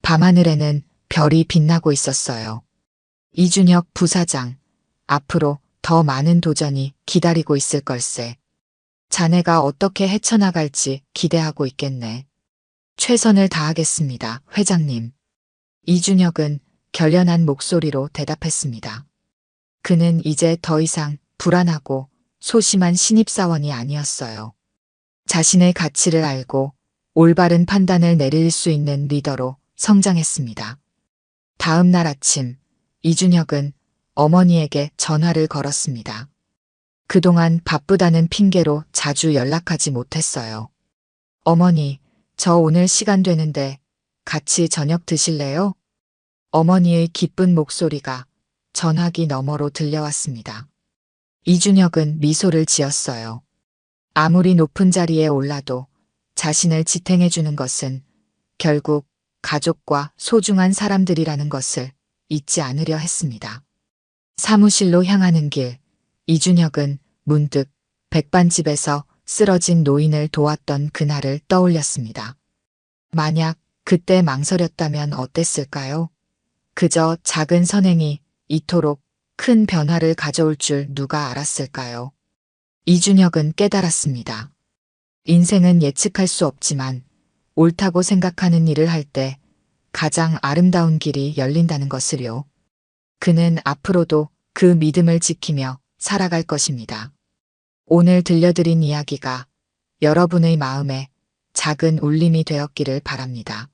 밤하늘에는 별이 빛나고 있었어요. 이준혁 부사장, 앞으로 더 많은 도전이 기다리고 있을 걸세. 자네가 어떻게 헤쳐나갈지 기대하고 있겠네. 최선을 다하겠습니다, 회장님. 이준혁은 결연한 목소리로 대답했습니다. 그는 이제 더 이상 불안하고 소심한 신입사원이 아니었어요. 자신의 가치를 알고 올바른 판단을 내릴 수 있는 리더로 성장했습니다. 다음 날 아침, 이준혁은 어머니에게 전화를 걸었습니다. 그동안 바쁘다는 핑계로 자주 연락하지 못했어요. 어머니, 저 오늘 시간 되는데 같이 저녁 드실래요? 어머니의 기쁜 목소리가 전화기 너머로 들려왔습니다. 이준혁은 미소를 지었어요. 아무리 높은 자리에 올라도 자신을 지탱해주는 것은 결국 가족과 소중한 사람들이라는 것을 잊지 않으려 했습니다. 사무실로 향하는 길, 이준혁은 문득 백반집에서 쓰러진 노인을 도왔던 그날을 떠올렸습니다. 만약 그때 망설였다면 어땠을까요? 그저 작은 선행이 이토록 큰 변화를 가져올 줄 누가 알았을까요? 이준혁은 깨달았습니다. 인생은 예측할 수 없지만 옳다고 생각하는 일을 할 때 가장 아름다운 길이 열린다는 것을요. 그는 앞으로도 그 믿음을 지키며 살아갈 것입니다. 오늘 들려드린 이야기가 여러분의 마음에 작은 울림이 되었기를 바랍니다.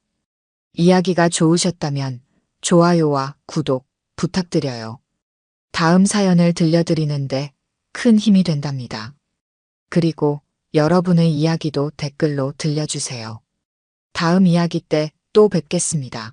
이야기가 좋으셨다면 좋아요와 구독 부탁드려요. 다음 사연을 들려드리는데 큰 힘이 된답니다. 그리고 여러분의 이야기도 댓글로 들려주세요. 다음 이야기 때 또 뵙겠습니다.